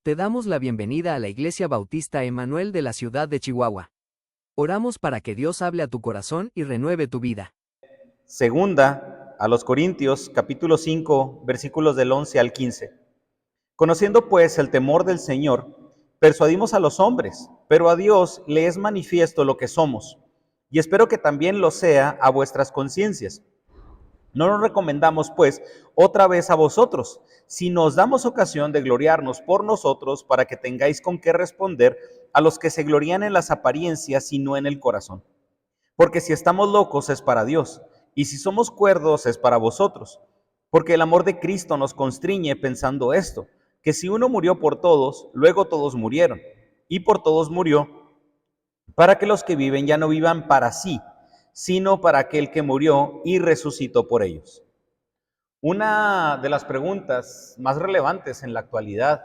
Te damos la bienvenida a la Iglesia Bautista Emanuel de la ciudad de Chihuahua. Oramos para que Dios hable a tu corazón y renueve tu vida. Segunda a los Corintios, capítulo 5, versículos del 11 al 15. Conociendo pues el temor del Señor, persuadimos a los hombres, pero a Dios le es manifiesto lo que somos, y espero que también lo sea a vuestras conciencias. No nos recomendamos, pues, otra vez a vosotros, sino os damos ocasión de gloriarnos por nosotros para que tengáis con qué responder a los que se glorían en las apariencias y no en el corazón. Porque si estamos locos es para Dios, y si somos cuerdos es para vosotros. Porque el amor de Cristo nos constriñe pensando esto, que si uno murió por todos, luego todos murieron, y por todos murió, para que los que viven ya no vivan para sí, sino para aquel que murió y resucitó por ellos. Una de las preguntas más relevantes en la actualidad,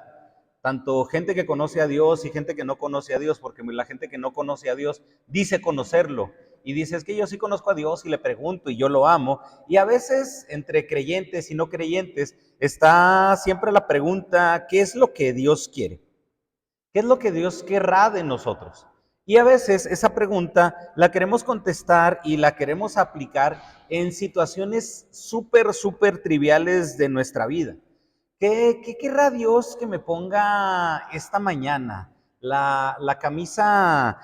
tanto gente que conoce a Dios y gente que no conoce a Dios, porque la gente que no conoce a Dios dice conocerlo y dice, es que yo sí conozco a Dios y le pregunto y yo lo amo, y a veces entre creyentes y no creyentes está siempre la pregunta, ¿qué es lo que Dios quiere? ¿Qué es lo que Dios querrá de nosotros? Y a veces esa pregunta la queremos contestar y la queremos aplicar en situaciones súper triviales de nuestra vida. ¿Qué querrá Dios que me ponga esta mañana? La camisa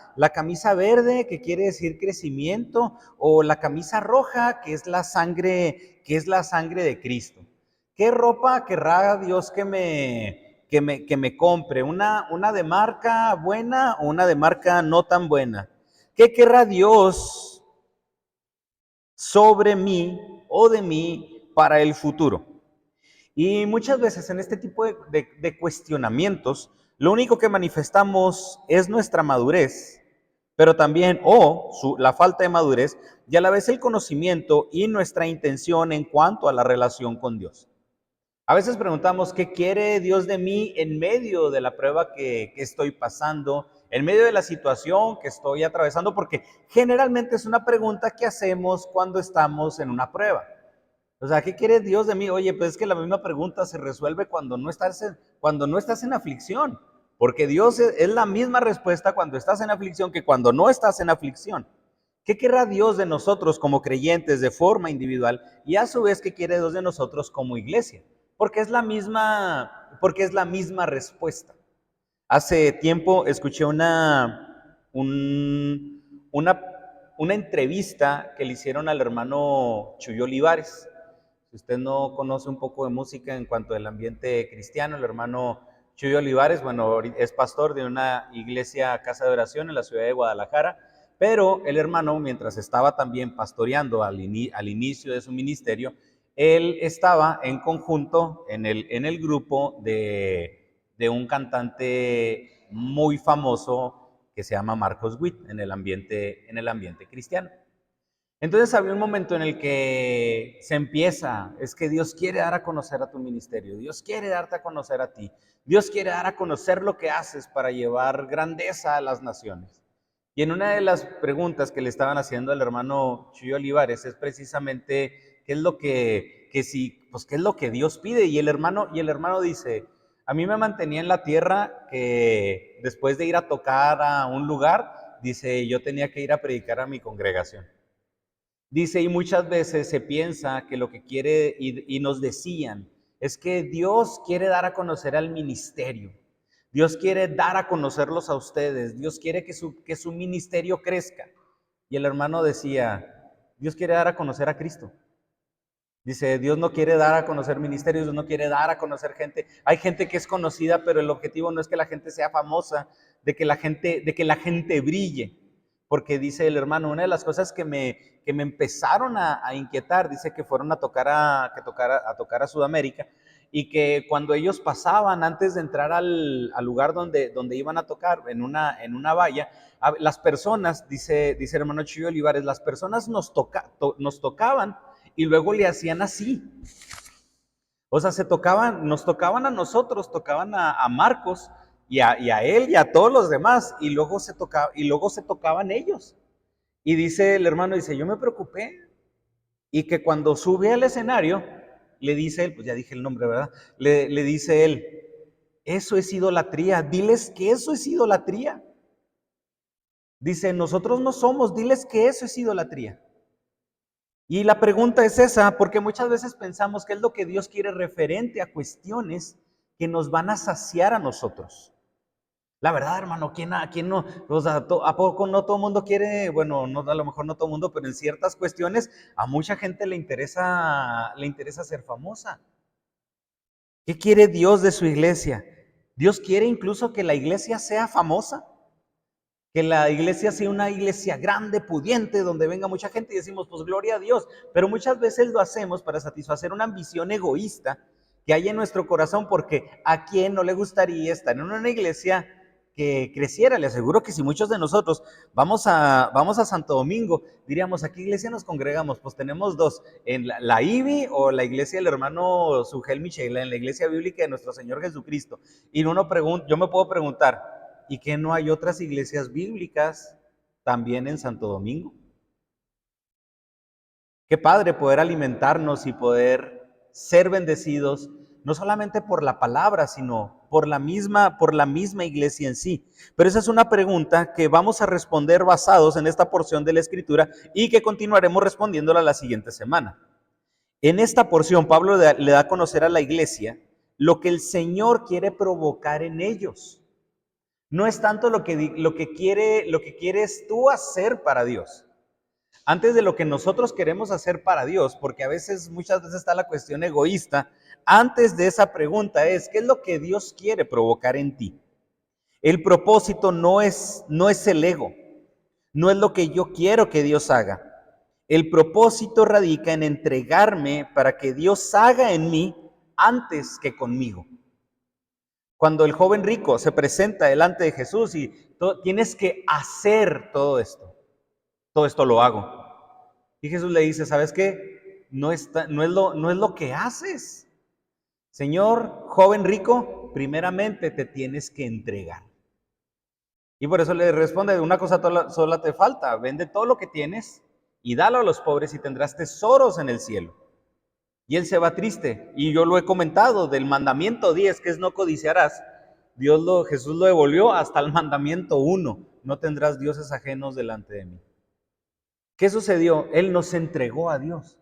verde, que quiere decir crecimiento, o la camisa roja, que es la sangre de Cristo. ¿Qué ropa querrá Dios que me compre? ¿Una de marca buena o una de marca no tan buena? ¿Qué querrá Dios sobre mí o de mí para el futuro? Y muchas veces en este tipo de cuestionamientos, lo único que manifestamos es nuestra madurez, pero también, la falta de madurez, y a la vez el conocimiento y nuestra intención en cuanto a la relación con Dios. A veces preguntamos, ¿qué quiere Dios de mí en medio de la prueba que estoy pasando, en medio de la situación que estoy atravesando? Porque generalmente es una pregunta que hacemos cuando estamos en una prueba. O sea, ¿qué quiere Dios de mí? Oye, pues es que la misma pregunta se resuelve cuando no estás en aflicción, porque Dios es la misma respuesta cuando estás en aflicción que cuando no estás en aflicción. ¿Qué querrá Dios de nosotros como creyentes de forma individual? Y a su vez, ¿qué quiere Dios de nosotros como iglesia? Porque es la misma respuesta. Hace tiempo escuché una entrevista que le hicieron al hermano Chuy Olivares. Si usted no conoce un poco de música en cuanto al ambiente cristiano, el hermano Chuy Olivares, bueno, es pastor de una iglesia, casa de oración en la ciudad de Guadalajara, pero el hermano, mientras estaba también pastoreando al inicio de su ministerio, él estaba en conjunto en el grupo de un cantante muy famoso que se llama Marcos Witt en el ambiente cristiano. Entonces había un momento en el que se empieza, es que Dios quiere dar a conocer a tu ministerio, Dios quiere darte a conocer a ti, Dios quiere dar a conocer lo que haces para llevar grandeza a las naciones. Y en una de las preguntas que le estaban haciendo al hermano Chuy Olivares es precisamente qué es lo qué es lo que Dios pide. Y el hermano dice, a mí me mantenía en la tierra que después de ir a tocar a un lugar, dice, yo tenía que ir a predicar a mi congregación. Dice, y muchas veces se piensa que lo que quiere, y nos decían, es que Dios quiere dar a conocer al ministerio. Dios quiere dar a conocerlos a ustedes. Dios quiere que su ministerio crezca. Y el hermano decía, Dios quiere dar a conocer a Cristo. Dice, Dios no quiere dar a conocer ministerios, Dios no quiere dar a conocer gente. Hay gente que es conocida, pero el objetivo no es que la gente sea famosa, de que la gente brille. Porque dice el hermano, una de las cosas que me empezaron a inquietar, dice que fueron a tocar a Sudamérica, y que cuando ellos pasaban, antes de entrar al lugar donde iban a tocar, en una valla, las personas, dice el hermano Chuy Olivares, las personas nos tocaban y luego le hacían así. O sea, nos tocaban a nosotros, tocaban a Marcos y a él y a todos los demás, y luego se tocaban ellos. Y dice el hermano, dice, yo me preocupé, y que cuando sube al escenario, le dice él, pues ya dije el nombre, ¿verdad? Le dice él, Eso es idolatría. Diles que eso es idolatría. Dice, nosotros no somos, diles que eso es idolatría. Y la pregunta es esa, porque muchas veces pensamos que es lo que Dios quiere referente a cuestiones que nos van a saciar a nosotros. La verdad, hermano, ¿quién no? O sea, ¿a poco no todo el mundo quiere? Bueno, no, a lo mejor no todo el mundo, pero en ciertas cuestiones a mucha gente le interesa ser famosa. ¿Qué quiere Dios de su iglesia? Dios quiere incluso que la iglesia sea famosa, que la iglesia sea una iglesia grande, pudiente, donde venga mucha gente y decimos, pues gloria a Dios. Pero muchas veces lo hacemos para satisfacer una ambición egoísta que hay en nuestro corazón, porque ¿a quién no le gustaría estar en una iglesia que creciera? Le aseguro que si muchos de nosotros vamos a Santo Domingo, diríamos, ¿a qué iglesia nos congregamos? Pues tenemos dos, en la IBI o la iglesia del hermano Sugel Michela, en la iglesia bíblica de nuestro Señor Jesucristo. Y yo me puedo preguntar, ¿y que no hay otras iglesias bíblicas también en Santo Domingo? Qué padre poder alimentarnos y poder ser bendecidos, no solamente por la palabra, sino por la misma iglesia en sí. Pero esa es una pregunta que vamos a responder basados en esta porción de la Escritura y que continuaremos respondiéndola la siguiente semana. En esta porción, Pablo le da a conocer a la iglesia lo que el Señor quiere provocar en ellos. No es tanto lo que quieres tú hacer para Dios. Antes de lo que nosotros queremos hacer para Dios, porque muchas veces está la cuestión egoísta, antes de esa pregunta es, ¿qué es lo que Dios quiere provocar en ti? El propósito no es el ego, no es lo que yo quiero que Dios haga. El propósito radica en entregarme para que Dios haga en mí antes que conmigo. Cuando el joven rico se presenta delante de Jesús y tienes que hacer todo esto lo hago. Y Jesús le dice, ¿sabes qué? No es lo que haces. Señor, joven rico, primeramente te tienes que entregar. Y por eso le responde, una cosa sola te falta, vende todo lo que tienes y dalo a los pobres y tendrás tesoros en el cielo. Y él se va triste. Y yo lo he comentado, del mandamiento 10, que es no codiciarás, Jesús lo devolvió hasta el mandamiento 1, no tendrás dioses ajenos delante de mí. ¿Qué sucedió? Él no se entregó a Dios.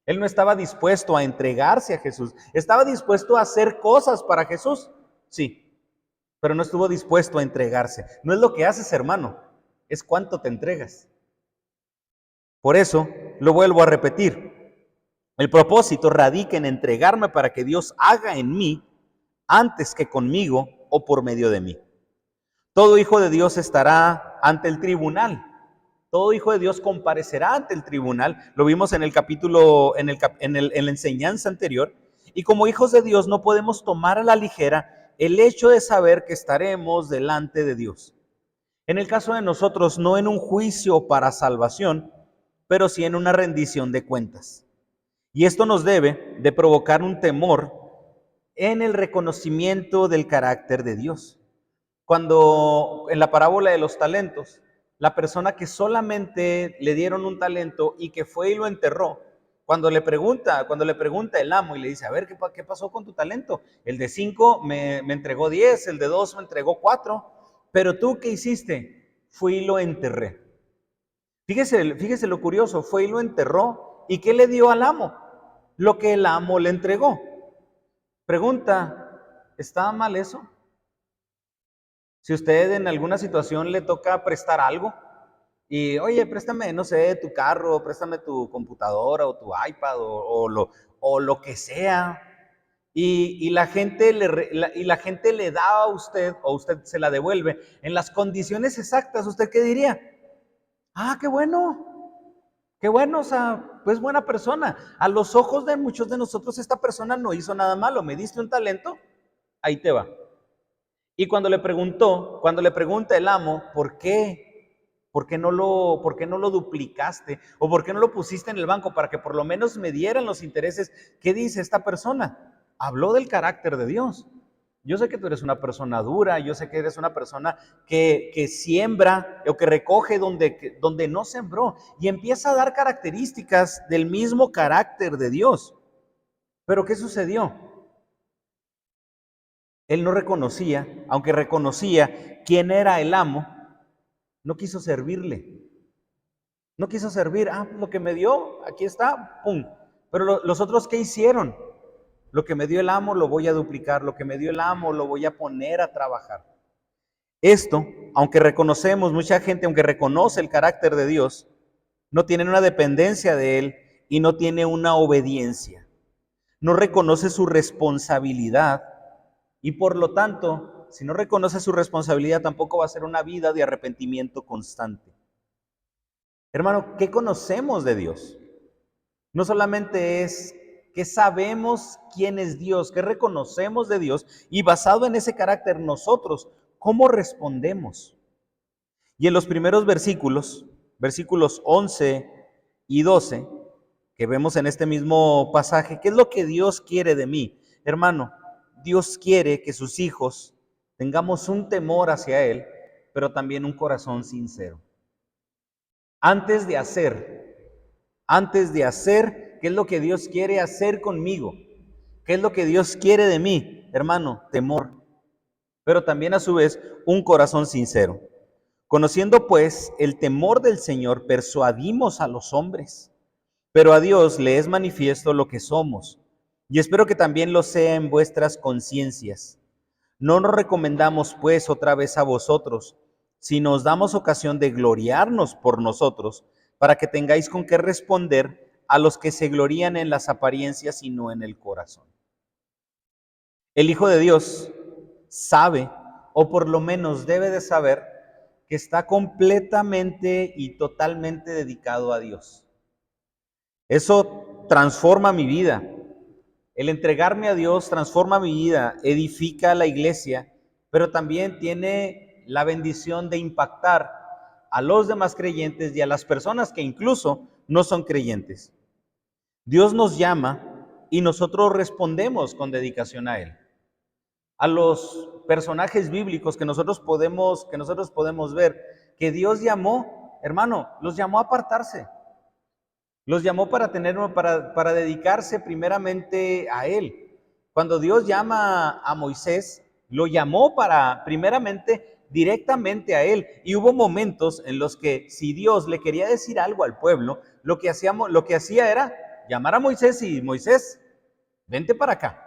Él no estaba dispuesto a entregarse a Jesús. ¿Estaba dispuesto a hacer cosas para Jesús? Sí, pero no estuvo dispuesto a entregarse. No es lo que haces, hermano, es cuánto te entregas. Por eso, lo vuelvo a repetir. El propósito radica en entregarme para que Dios haga en mí antes que conmigo o por medio de mí. Todo hijo de Dios estará ante el tribunal. Todo hijo de Dios comparecerá ante el tribunal. Lo vimos en el capítulo, en la enseñanza anterior. Y como hijos de Dios no podemos tomar a la ligera el hecho de saber que estaremos delante de Dios. En el caso de nosotros, no en un juicio para salvación, pero sí en una rendición de cuentas. Y esto nos debe de provocar un temor en el reconocimiento del carácter de Dios. Cuando en la parábola de los talentos, la persona que solamente le dieron un talento y que fue y lo enterró, cuando le pregunta el amo y le dice, a ver, ¿qué pasó con tu talento? El de 5 me entregó 10, el de 2 me entregó 4, pero tú, ¿qué hiciste? Fui y lo enterré. Fíjese lo curioso, fue y lo enterró. ¿Y qué le dio al amo? Lo que el amo le entregó. Pregunta, ¿está mal eso? Si usted en alguna situación le toca prestar algo y, oye, préstame, no sé, tu carro, préstame tu computadora o tu iPad o lo que sea, y la gente le da a usted o usted se la devuelve en las condiciones exactas, ¿usted qué diría? Ah, qué bueno, o sea, pues buena persona. A los ojos de muchos de nosotros esta persona no hizo nada malo, me diste un talento, ahí te va. Y cuando le pregunta el amo, ¿por qué? ¿Por qué no lo duplicaste? ¿O por qué no lo pusiste en el banco para que por lo menos me dieran los intereses? ¿Qué dice esta persona? Habló del carácter de Dios. Yo sé que tú eres una persona dura, yo sé que eres una persona que siembra o que recoge donde no sembró y empieza a dar características del mismo carácter de Dios. Pero ¿qué sucedió? Él no reconocía, aunque reconocía quién era el amo, no quiso servirle. No quiso servir, lo que me dio, aquí está, pum. Pero los otros, ¿qué hicieron? Lo que me dio el amo lo voy a duplicar, lo que me dio el amo lo voy a poner a trabajar. Esto, aunque reconocemos, mucha gente, aunque reconoce el carácter de Dios, no tiene una dependencia de Él y no tiene una obediencia. No reconoce su responsabilidad y por lo tanto, si no reconoce su responsabilidad, tampoco va a ser una vida de arrepentimiento constante. Hermano, ¿qué conocemos de Dios? No solamente es que sabemos quién es Dios, que reconocemos de Dios y basado en ese carácter nosotros, ¿cómo respondemos? Y en los primeros versículos 11 y 12, que vemos en este mismo pasaje, ¿qué es lo que Dios quiere de mí? Hermano, Dios quiere que sus hijos tengamos un temor hacia Él, pero también un corazón sincero. Antes de hacer, ¿qué es lo que Dios quiere hacer conmigo? ¿Qué es lo que Dios quiere de mí? Hermano, temor, pero también a su vez un corazón sincero. Conociendo pues el temor del Señor, persuadimos a los hombres, pero a Dios le es manifiesto lo que somos, y espero que también lo sea en vuestras conciencias. No nos recomendamos pues otra vez a vosotros, sino os damos ocasión de gloriarnos por nosotros, para que tengáis con qué responder a los que se glorían en las apariencias y no en el corazón. El Hijo de Dios sabe, o por lo menos debe de saber, que está completamente y totalmente dedicado a Dios. Eso transforma mi vida. El entregarme a Dios transforma mi vida, edifica la iglesia, pero también tiene la bendición de impactar a los demás creyentes y a las personas que incluso no son creyentes. Dios nos llama y nosotros respondemos con dedicación a Él. A los personajes bíblicos que nosotros podemos ver, que Dios llamó, hermano, los llamó a apartarse. Los llamó para dedicarse primeramente a Él. Cuando Dios llama a Moisés, lo llamó para primeramente directamente a Él. Y hubo momentos en los que si Dios le quería decir algo al pueblo, lo que hacía era llamar a Moisés y Moisés, vente para acá.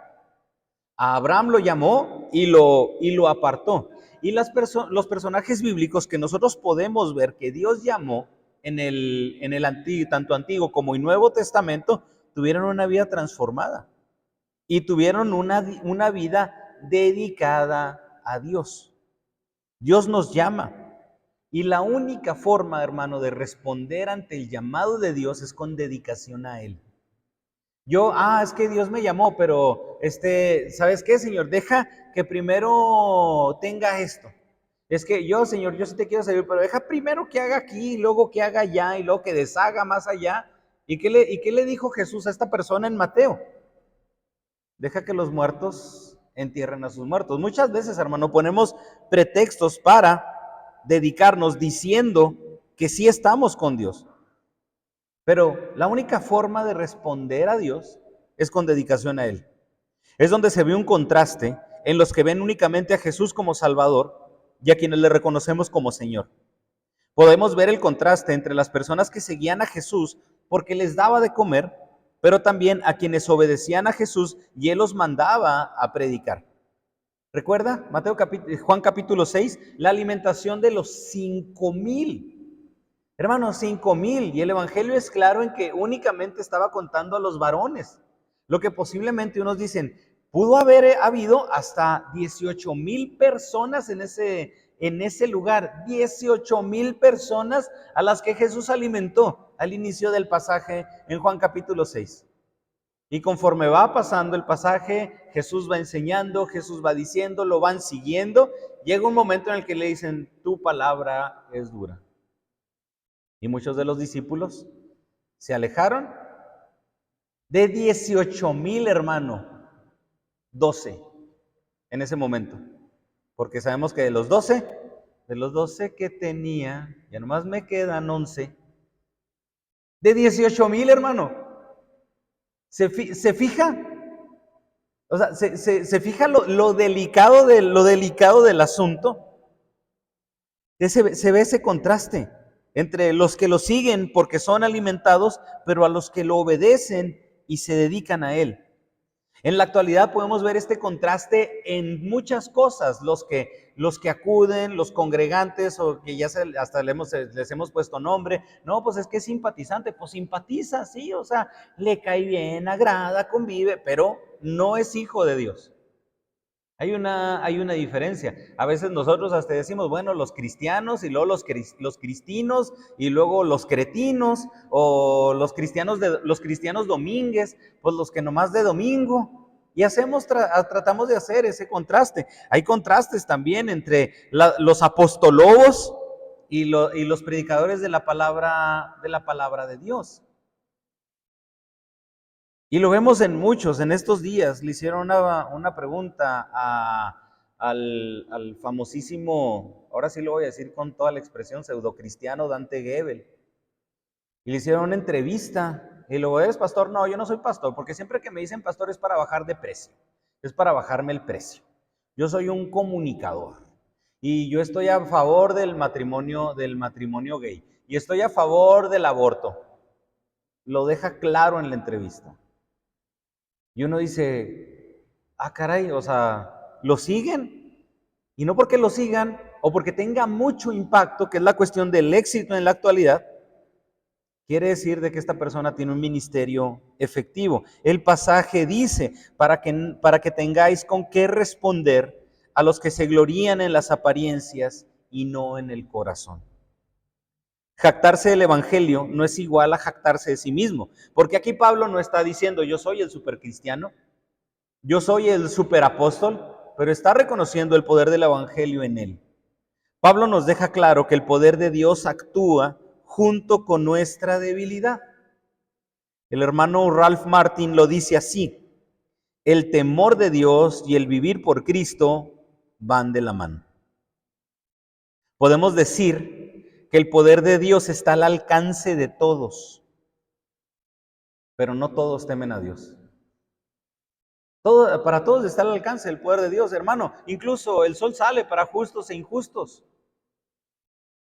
A Abraham lo llamó y lo apartó. Y los personajes bíblicos que nosotros podemos ver que Dios llamó en el antiguo, tanto Antiguo como el Nuevo Testamento, tuvieron una vida transformada y tuvieron una vida dedicada a Dios. Dios nos llama y la única forma, hermano, de responder ante el llamado de Dios es con dedicación a Él. Es que Dios me llamó, pero ¿sabes qué, Señor? Deja que primero tenga esto. Es que Señor, yo sí te quiero servir, pero deja primero que haga aquí, y luego que haga allá, y luego que deshaga más allá. ¿Y qué le dijo Jesús a esta persona en Mateo? Deja que los muertos entierren a sus muertos. Muchas veces, hermano, ponemos pretextos para dedicarnos diciendo que sí estamos con Dios. Pero la única forma de responder a Dios es con dedicación a Él. Es donde se ve un contraste en los que ven únicamente a Jesús como Salvador y a quienes le reconocemos como Señor. Podemos ver el contraste entre las personas que seguían a Jesús porque les daba de comer, pero también a quienes obedecían a Jesús y Él los mandaba a predicar. ¿Recuerda? Juan capítulo 6, la alimentación de los 5,000. Hermanos, 5,000. Y el evangelio es claro en que únicamente estaba contando a los varones. Lo que posiblemente unos dicen, pudo haber habido hasta 18,000 personas en ese lugar. 18,000 personas a las que Jesús alimentó al inicio del pasaje en Juan capítulo 6. Y conforme va pasando el pasaje, Jesús va enseñando, Jesús va diciendo, lo van siguiendo. Llega un momento en el que le dicen, tu palabra es dura. Y muchos de los discípulos se alejaron. De 18,000, hermano, 12 en ese momento. Porque sabemos que de los 12 que tenía, ya nomás me quedan 11. De 18,000, hermano. ¿Se fija? O sea, se fija lo delicado del asunto. Se ve ese contraste entre los que lo siguen porque son alimentados, pero a los que lo obedecen y se dedican a él. En la actualidad podemos ver este contraste en muchas cosas. Los que acuden, los congregantes, o que ya hasta les hemos puesto nombre. No, pues es que es simpatizante. Pues simpatiza, sí, o sea, le cae bien, agrada, convive, pero no es hijo de Dios. Hay una diferencia. A veces nosotros hasta decimos, bueno, los cristianos y luego los cristinos y luego los cretinos o los cristianos domínguez, pues los que nomás de domingo. Y tratamos de hacer ese contraste. Hay contrastes también entre los apostolobos y los predicadores de la palabra de Dios. Y lo vemos en muchos, en estos días. Le hicieron una pregunta al famosísimo, ahora sí lo voy a decir con toda la expresión, pseudocristiano Dante Gebel. Y le hicieron una entrevista. Y luego, ¿eres pastor? No, yo no soy pastor, porque siempre que me dicen pastor es para bajar de precio. Es para bajarme el precio. Yo soy un comunicador. Y yo estoy a favor del matrimonio gay. Y estoy a favor del aborto. Lo deja claro en la entrevista. Y uno dice, ah, caray, o sea, ¿lo siguen? Y no porque lo sigan o porque tenga mucho impacto, que es la cuestión del éxito en la actualidad, quiere decir de que esta persona tiene un ministerio efectivo. El pasaje dice, para que tengáis con qué responder a los que se glorían en las apariencias y no en el corazón. Jactarse del evangelio no es igual a jactarse de sí mismo, porque aquí Pablo no está diciendo yo soy el supercristiano, yo soy el superapóstol, pero está reconociendo el poder del evangelio en él. Pablo nos deja claro que el poder de Dios actúa junto con nuestra debilidad. El hermano Ralph Martin lo dice así: el temor de Dios y el vivir por Cristo van de la mano. Podemos decir que el poder de Dios está al alcance de todos, pero no todos temen a Dios. Para todos está al alcance el poder de Dios, hermano. Incluso el sol sale para justos e injustos.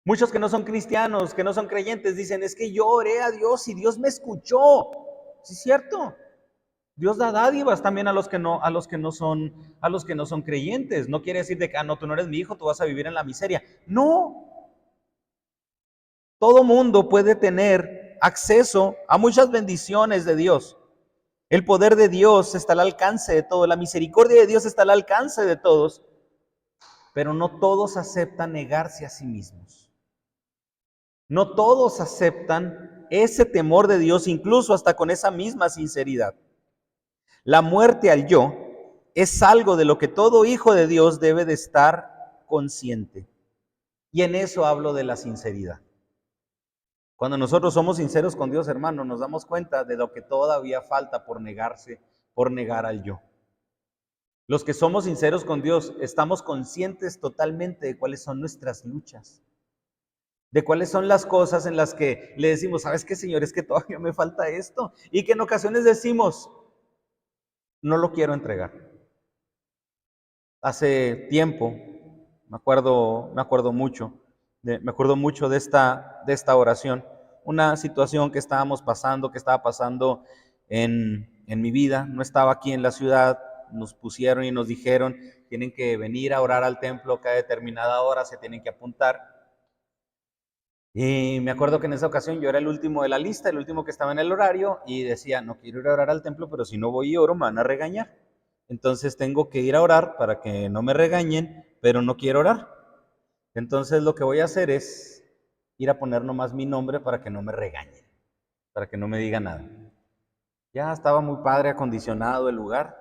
Muchos que no son cristianos, que no son creyentes, dicen, es que yo oré a Dios y Dios me escuchó. Sí, es cierto. Dios da dádivas también a los que no son creyentes. No quiere decir de que, no, tú no eres mi hijo, tú vas a vivir en la miseria. No. Todo mundo puede tener acceso a muchas bendiciones de Dios. El poder de Dios está al alcance de todo, la misericordia de Dios está al alcance de todos, pero no todos aceptan negarse a sí mismos. No todos aceptan ese temor de Dios, incluso hasta con esa misma sinceridad. La muerte al yo es algo de lo que todo hijo de Dios debe de estar consciente. Y en eso hablo de la sinceridad. Cuando nosotros somos sinceros con Dios, hermano, nos damos cuenta de lo que todavía falta por negar al yo. Los que somos sinceros con Dios, estamos conscientes totalmente de cuáles son nuestras luchas, de cuáles son las cosas en las que le decimos, ¿sabes qué, Señor? Es que todavía me falta esto. Y que en ocasiones decimos, no lo quiero entregar. Hace tiempo, me acuerdo mucho de esta oración, una situación que estaba pasando en mi vida. No estaba aquí en la ciudad, nos pusieron y nos dijeron, tienen que venir a orar al templo cada determinada hora, se tienen que apuntar. Y me acuerdo que en esa ocasión yo era el último de la lista, el último que estaba en el horario, y decía, no quiero ir a orar al templo, pero si no voy y oro me van a regañar. Entonces tengo que ir a orar para que no me regañen, pero no quiero orar. Entonces lo que voy a hacer es ir a poner nomás mi nombre para que no me regañen, para que no me digan nada. Ya estaba muy padre acondicionado el lugar.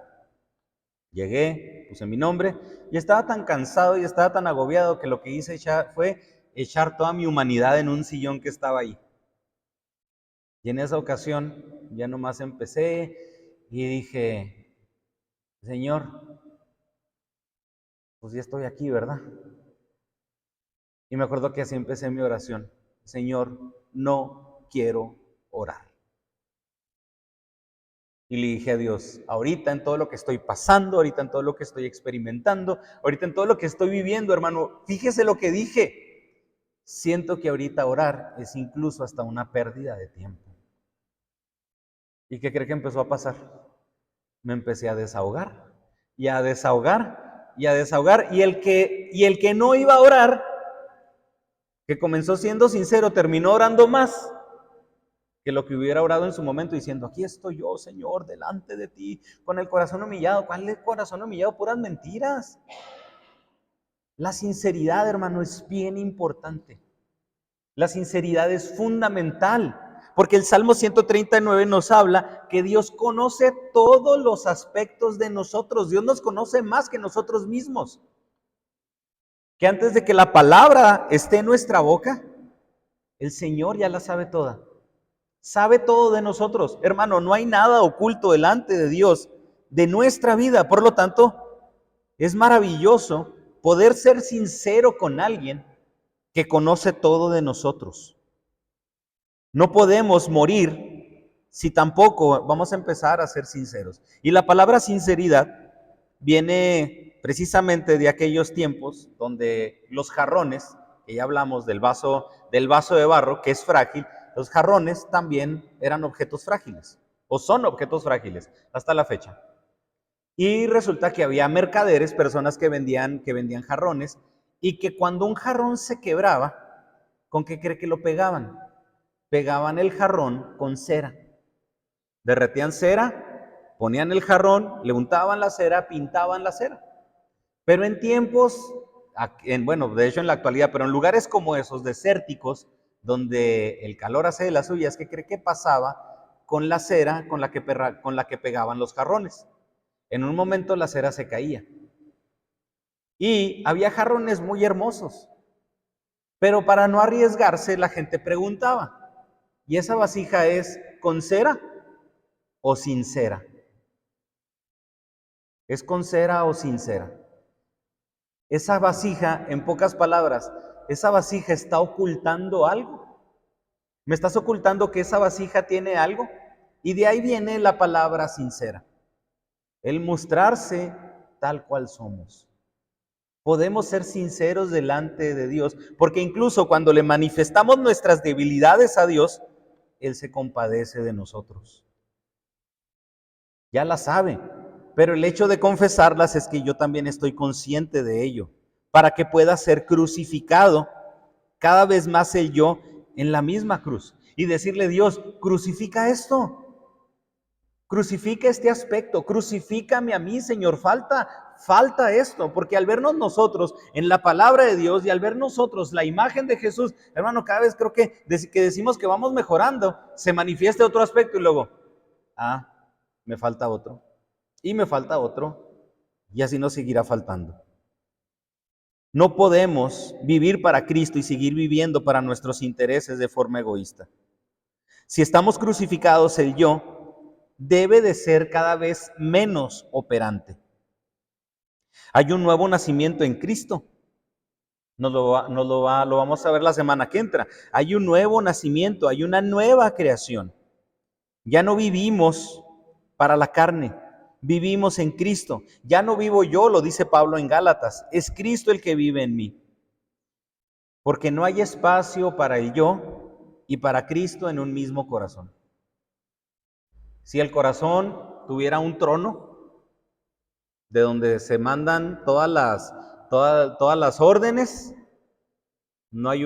Llegué, puse mi nombre y estaba tan cansado y estaba tan agobiado que lo que hice fue echar toda mi humanidad en un sillón que estaba ahí. Y en esa ocasión ya nomás empecé y dije, Señor, pues ya estoy aquí, ¿verdad? Y me acuerdo que así empecé mi oración. Señor, no quiero orar. Y le dije a Dios, ahorita en todo lo que estoy pasando, ahorita en todo lo que estoy experimentando, ahorita en todo lo que estoy viviendo, hermano, fíjese lo que dije. Siento que ahorita orar es incluso hasta una pérdida de tiempo. ¿Y qué cree que empezó a pasar? Me empecé a desahogar, y a desahogar, y a desahogar. Y el que no iba a orar, que comenzó siendo sincero, terminó orando más que lo que hubiera orado en su momento, diciendo, aquí estoy yo, Señor, delante de ti, con el corazón humillado. ¿Cuál es el corazón humillado? Puras mentiras. La sinceridad, hermano, es bien importante. La sinceridad es fundamental, porque el Salmo 139 nos habla que Dios conoce todos los aspectos de nosotros. Dios nos conoce más que nosotros mismos. Que antes de que la palabra esté en nuestra boca, el Señor ya la sabe toda. Sabe todo de nosotros. Hermano, no hay nada oculto delante de Dios de nuestra vida. Por lo tanto, es maravilloso poder ser sincero con alguien que conoce todo de nosotros. No podemos morir si tampoco vamos a empezar a ser sinceros. Y la palabra sinceridad viene precisamente de aquellos tiempos donde los jarrones, que ya hablamos del vaso de barro, que es frágil, los jarrones también eran objetos frágiles, o son objetos frágiles hasta la fecha. Y resulta que había mercaderes, personas que vendían jarrones, y que cuando un jarrón se quebraba, ¿con qué cree que lo pegaban? Pegaban el jarrón con cera. Derretían cera, ponían el jarrón, le untaban la cera, pintaban la cera. Pero en tiempos, bueno, de hecho en la actualidad, pero en lugares como esos, desérticos, donde el calor hace de las suyas, ¿qué cree que pasaba con la cera con la que pegaban los jarrones? En un momento la cera se caía. Y había jarrones muy hermosos, pero para no arriesgarse la gente preguntaba, ¿y esa vasija es con cera o sin cera? ¿Es con cera o sin cera? Esa vasija, en pocas palabras, esa vasija está ocultando algo. ¿Me estás ocultando que esa vasija tiene algo? Y de ahí viene la palabra sincera. El mostrarse tal cual somos. Podemos ser sinceros delante de Dios, porque incluso cuando le manifestamos nuestras debilidades a Dios, Él se compadece de nosotros. Ya la sabe, pero el hecho de confesarlas es que yo también estoy consciente de ello, para que pueda ser crucificado cada vez más el yo en la misma cruz y decirle, Dios, crucifica esto, crucifica este aspecto, crucifícame a mí, Señor, falta esto, porque al vernos nosotros en la palabra de Dios y al ver nosotros la imagen de Jesús, hermano, cada vez creo que decimos que vamos mejorando, se manifiesta otro aspecto y luego, me falta otro, y me falta otro, y así nos seguirá faltando. No podemos vivir para Cristo y seguir viviendo para nuestros intereses de forma egoísta. Si estamos crucificados, el yo debe de ser cada vez menos operante. Hay un nuevo nacimiento en Cristo. Lo vamos a ver la semana que entra. Hay un nuevo nacimiento, hay una nueva creación. Ya no vivimos para la carne, vivimos en Cristo. Ya no vivo yo, lo dice Pablo en Gálatas, es Cristo el que vive en mí. Porque no hay espacio para el yo y para Cristo en un mismo corazón. Si el corazón tuviera un trono de donde se mandan todas las órdenes, no hay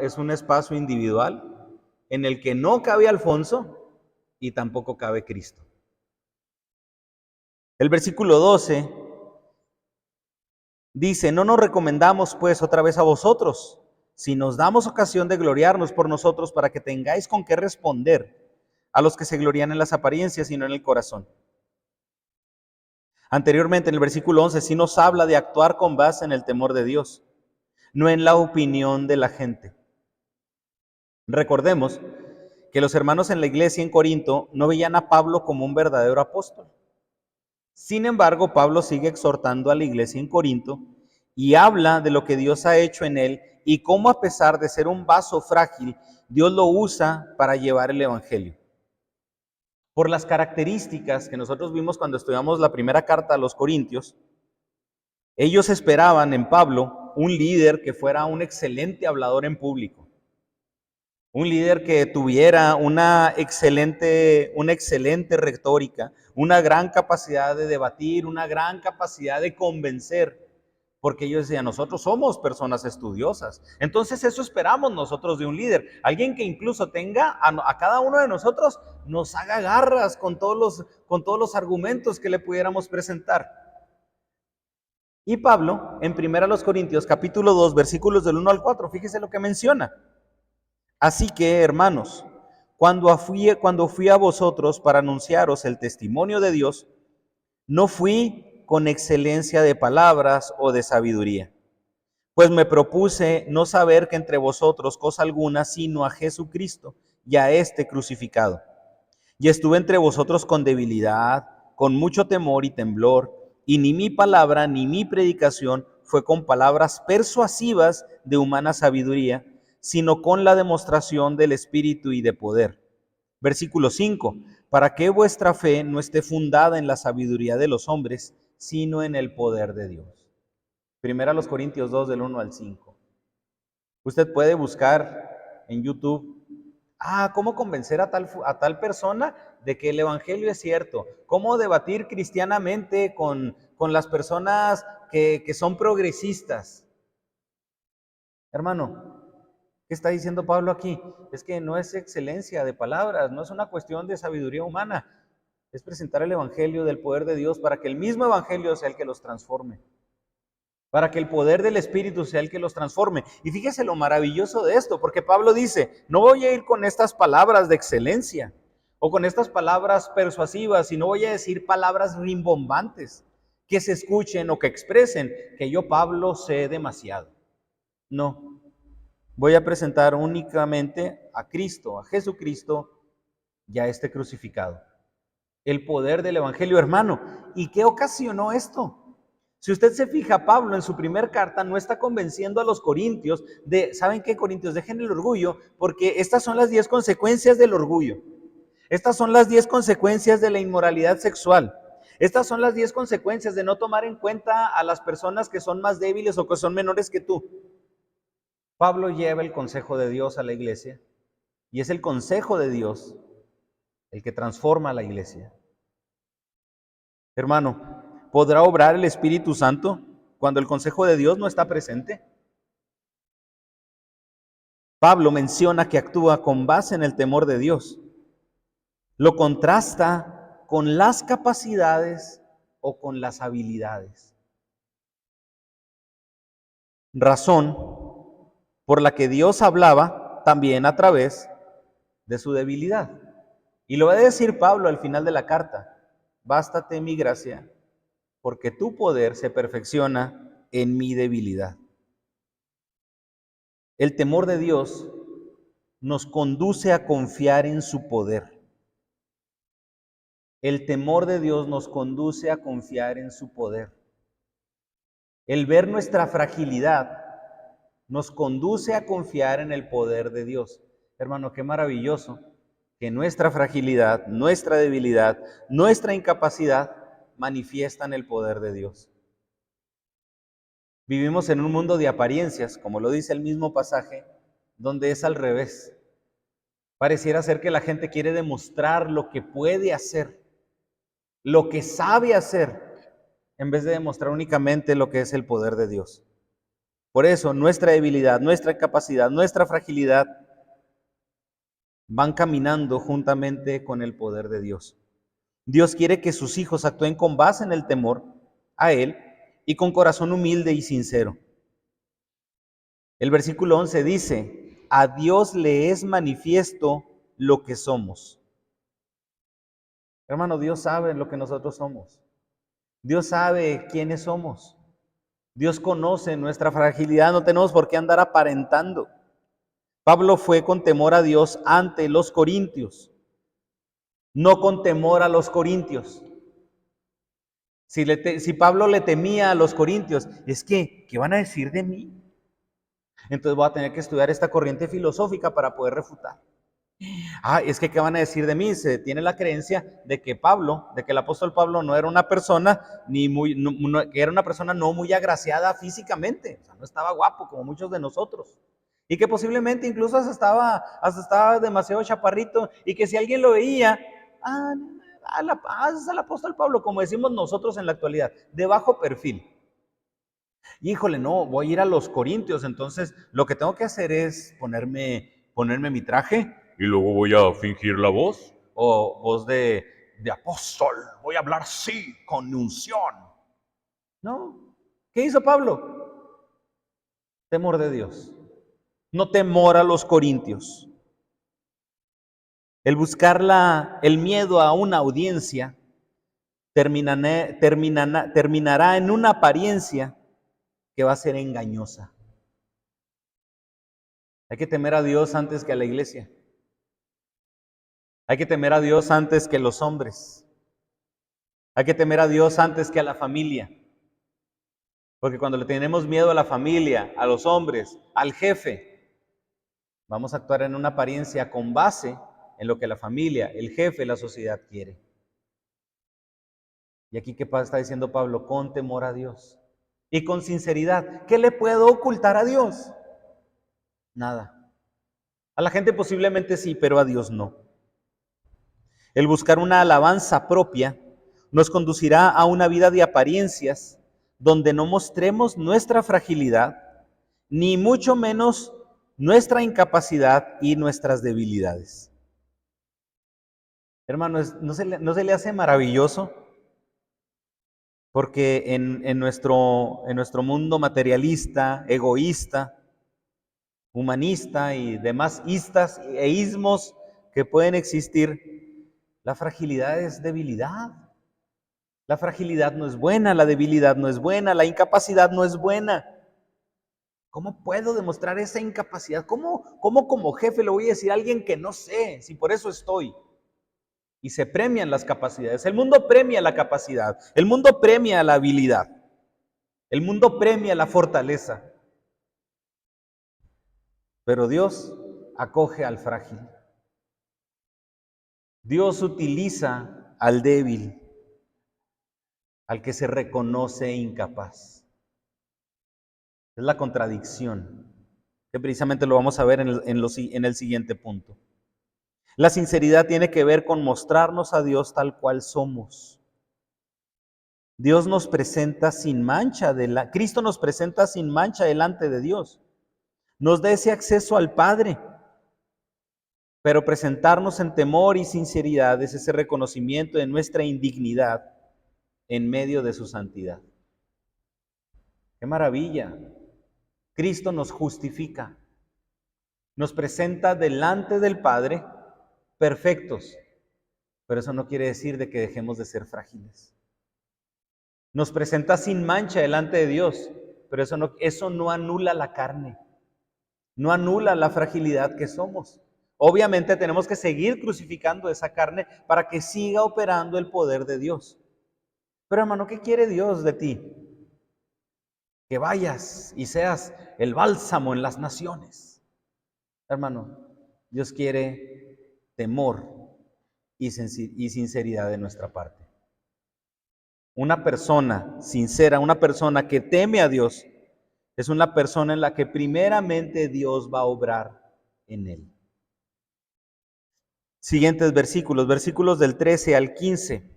es un espacio individual en el que no cabe Alfonso y tampoco cabe Cristo. El versículo 12 dice, no nos recomendamos pues otra vez a vosotros, si nos damos ocasión de gloriarnos por nosotros para que tengáis con qué responder a los que se glorían en las apariencias y no en el corazón. Anteriormente, en el versículo 11, sí nos habla de actuar con base en el temor de Dios, no en la opinión de la gente. Recordemos que los hermanos en la iglesia en Corinto no veían a Pablo como un verdadero apóstol. Sin embargo, Pablo sigue exhortando a la iglesia en Corinto y habla de lo que Dios ha hecho en él y cómo, a pesar de ser un vaso frágil, Dios lo usa para llevar el evangelio. por las características que nosotros vimos cuando estudiamos la primera carta a los Corintios. Ellos esperaban en Pablo un líder que fuera un excelente hablador en público, un líder que tuviera una excelente retórica, una gran capacidad de debatir, una gran capacidad de convencer, porque ellos decían, nosotros somos personas estudiosas. Entonces eso esperamos nosotros de un líder, alguien que incluso tenga a cada uno de nosotros, nos haga garras con todos los argumentos que le pudiéramos presentar. Y Pablo, en 1 Corintios, capítulo 2, versículos del 1 al 4, fíjese lo que menciona. Así que, hermanos, cuando fui a vosotros para anunciaros el testimonio de Dios, no fui con excelencia de palabras o de sabiduría, pues me propuse no saber que entre vosotros cosa alguna, sino a Jesucristo y a este crucificado. Y estuve entre vosotros con debilidad, con mucho temor y temblor, y ni mi palabra ni mi predicación fue con palabras persuasivas de humana sabiduría, sino con la demostración del Espíritu y de poder. Versículo 5, para que vuestra fe no esté fundada en la sabiduría de los hombres, sino en el poder de Dios. 1 Corintios 2, del 1 al 5. Usted puede buscar en YouTube, ¿cómo convencer a tal persona de que el evangelio es cierto? ¿Cómo debatir cristianamente con las personas que son progresistas? Hermano, ¿qué está diciendo Pablo aquí? Es que no es excelencia de palabras, no es una cuestión de sabiduría humana, es presentar el evangelio del poder de Dios para que el mismo evangelio sea el que los transforme, para que el poder del Espíritu sea el que los transforme. Y fíjese lo maravilloso de esto, porque Pablo dice, no voy a ir con estas palabras de excelencia o con estas palabras persuasivas, sino voy a decir palabras rimbombantes que se escuchen o que expresen que yo, Pablo, sé demasiado. No, voy a presentar únicamente a Cristo, a Jesucristo y a este crucificado. El poder del evangelio, hermano. ¿Y qué ocasionó esto? Si usted se fija, Pablo en su primer carta no está convenciendo a los corintios de, ¿saben qué, corintios? Dejen el orgullo, porque estas son las 10 consecuencias del orgullo. Estas son las 10 consecuencias de la inmoralidad sexual. Estas son las 10 consecuencias de no tomar en cuenta a las personas que son más débiles o que son menores que tú. Pablo lleva el consejo de Dios a la iglesia y es el consejo de Dios el que transforma a la iglesia. Hermano, ¿podrá obrar el Espíritu Santo cuando el consejo de Dios no está presente? Pablo menciona que actúa con base en el temor de Dios. Lo contrasta con las capacidades o con las habilidades. Razón por la que Dios hablaba también a través de su debilidad. Y lo va a decir Pablo al final de la carta. Bástate mi gracia, porque tu poder se perfecciona en mi debilidad. El temor de Dios nos conduce a confiar en su poder. El temor de Dios nos conduce a confiar en su poder. El ver nuestra fragilidad nos conduce a confiar en el poder de Dios. Hermano, qué maravilloso que nuestra fragilidad, nuestra debilidad, nuestra incapacidad manifiestan el poder de Dios. Vivimos en un mundo de apariencias, como lo dice el mismo pasaje, donde es al revés. Pareciera ser que la gente quiere demostrar lo que puede hacer, lo que sabe hacer, en vez de demostrar únicamente lo que es el poder de Dios. Por eso, nuestra debilidad, nuestra incapacidad, nuestra fragilidad van caminando juntamente con el poder de Dios. Dios quiere que sus hijos actúen con base en el temor a Él y con corazón humilde y sincero. El versículo 11 dice, a Dios le es manifiesto lo que somos. Hermano, Dios sabe lo que nosotros somos. Dios sabe quiénes somos. Dios conoce nuestra fragilidad, no tenemos por qué andar aparentando. Pablo fue con temor a Dios ante los corintios, no con temor a los corintios. Si Pablo le temía a los corintios, es que, ¿qué van a decir de mí? Entonces voy a tener que estudiar esta corriente filosófica para poder refutar. Es que ¿qué van a decir de mí? Se tiene la creencia de que Pablo, de que el apóstol Pablo no era una persona que era una persona no muy agraciada físicamente, o sea, no estaba guapo como muchos de nosotros. Y que posiblemente incluso hasta estaba demasiado chaparrito y que si alguien lo veía, es el apóstol Pablo, como decimos nosotros en la actualidad, de bajo perfil. Híjole, no, voy a ir a los Corintios, entonces lo que tengo que hacer es ponerme mi traje y luego voy a fingir la voz, o voz de apóstol, voy a hablar así, con unción. No, ¿qué hizo Pablo? Temor de Dios, no temor a los corintios. El buscar el miedo a una audiencia terminará en una apariencia que va a ser engañosa. Hay que temer a Dios antes que a la iglesia. Hay que temer a Dios antes que los hombres. Hay que temer a Dios antes que a la familia. Porque cuando le tenemos miedo a la familia, a los hombres, al jefe, vamos a actuar en una apariencia con base en lo que la familia, el jefe, la sociedad quiere. Y aquí, ¿qué está diciendo Pablo? Con temor a Dios y con sinceridad. ¿Qué le puedo ocultar a Dios? Nada. A la gente posiblemente sí, pero a Dios no. El buscar una alabanza propia nos conducirá a una vida de apariencias donde no mostremos nuestra fragilidad, ni mucho menos nuestra incapacidad y nuestras debilidades. Hermanos, ¿no se le hace maravilloso? Porque en nuestro mundo materialista, egoísta, humanista y demás istas e ismos que pueden existir, la fragilidad es debilidad. La fragilidad no es buena, la debilidad no es buena, la incapacidad no es buena. ¿Cómo puedo demostrar esa incapacidad? ¿Cómo como jefe le voy a decir a alguien que no sé, si por eso estoy? Y se premian las capacidades. El mundo premia la capacidad, el mundo premia la habilidad, el mundo premia la fortaleza. Pero Dios acoge al frágil. Dios utiliza al débil, al que se reconoce incapaz. Es la contradicción, que precisamente lo vamos a ver en el siguiente punto. La sinceridad tiene que ver con mostrarnos a Dios tal cual somos. Dios nos presenta sin mancha, Cristo nos presenta sin mancha delante de Dios. Nos da ese acceso al Padre, pero presentarnos en temor y sinceridad es ese reconocimiento de nuestra indignidad en medio de su santidad. ¡Qué maravilla! Cristo nos justifica, nos presenta delante del Padre perfectos, pero eso no quiere decir de que dejemos de ser frágiles. Nos presenta sin mancha delante de Dios, pero eso no anula la carne, no anula la fragilidad que somos. Obviamente tenemos que seguir crucificando esa carne para que siga operando el poder de Dios. Pero hermano, ¿qué quiere Dios de ti? Que vayas y seas el bálsamo en las naciones. Hermano, Dios quiere temor y sinceridad de nuestra parte. Una persona sincera, una persona que teme a Dios, es una persona en la que primeramente Dios va a obrar en él. Siguientes versículos del 13 al 15.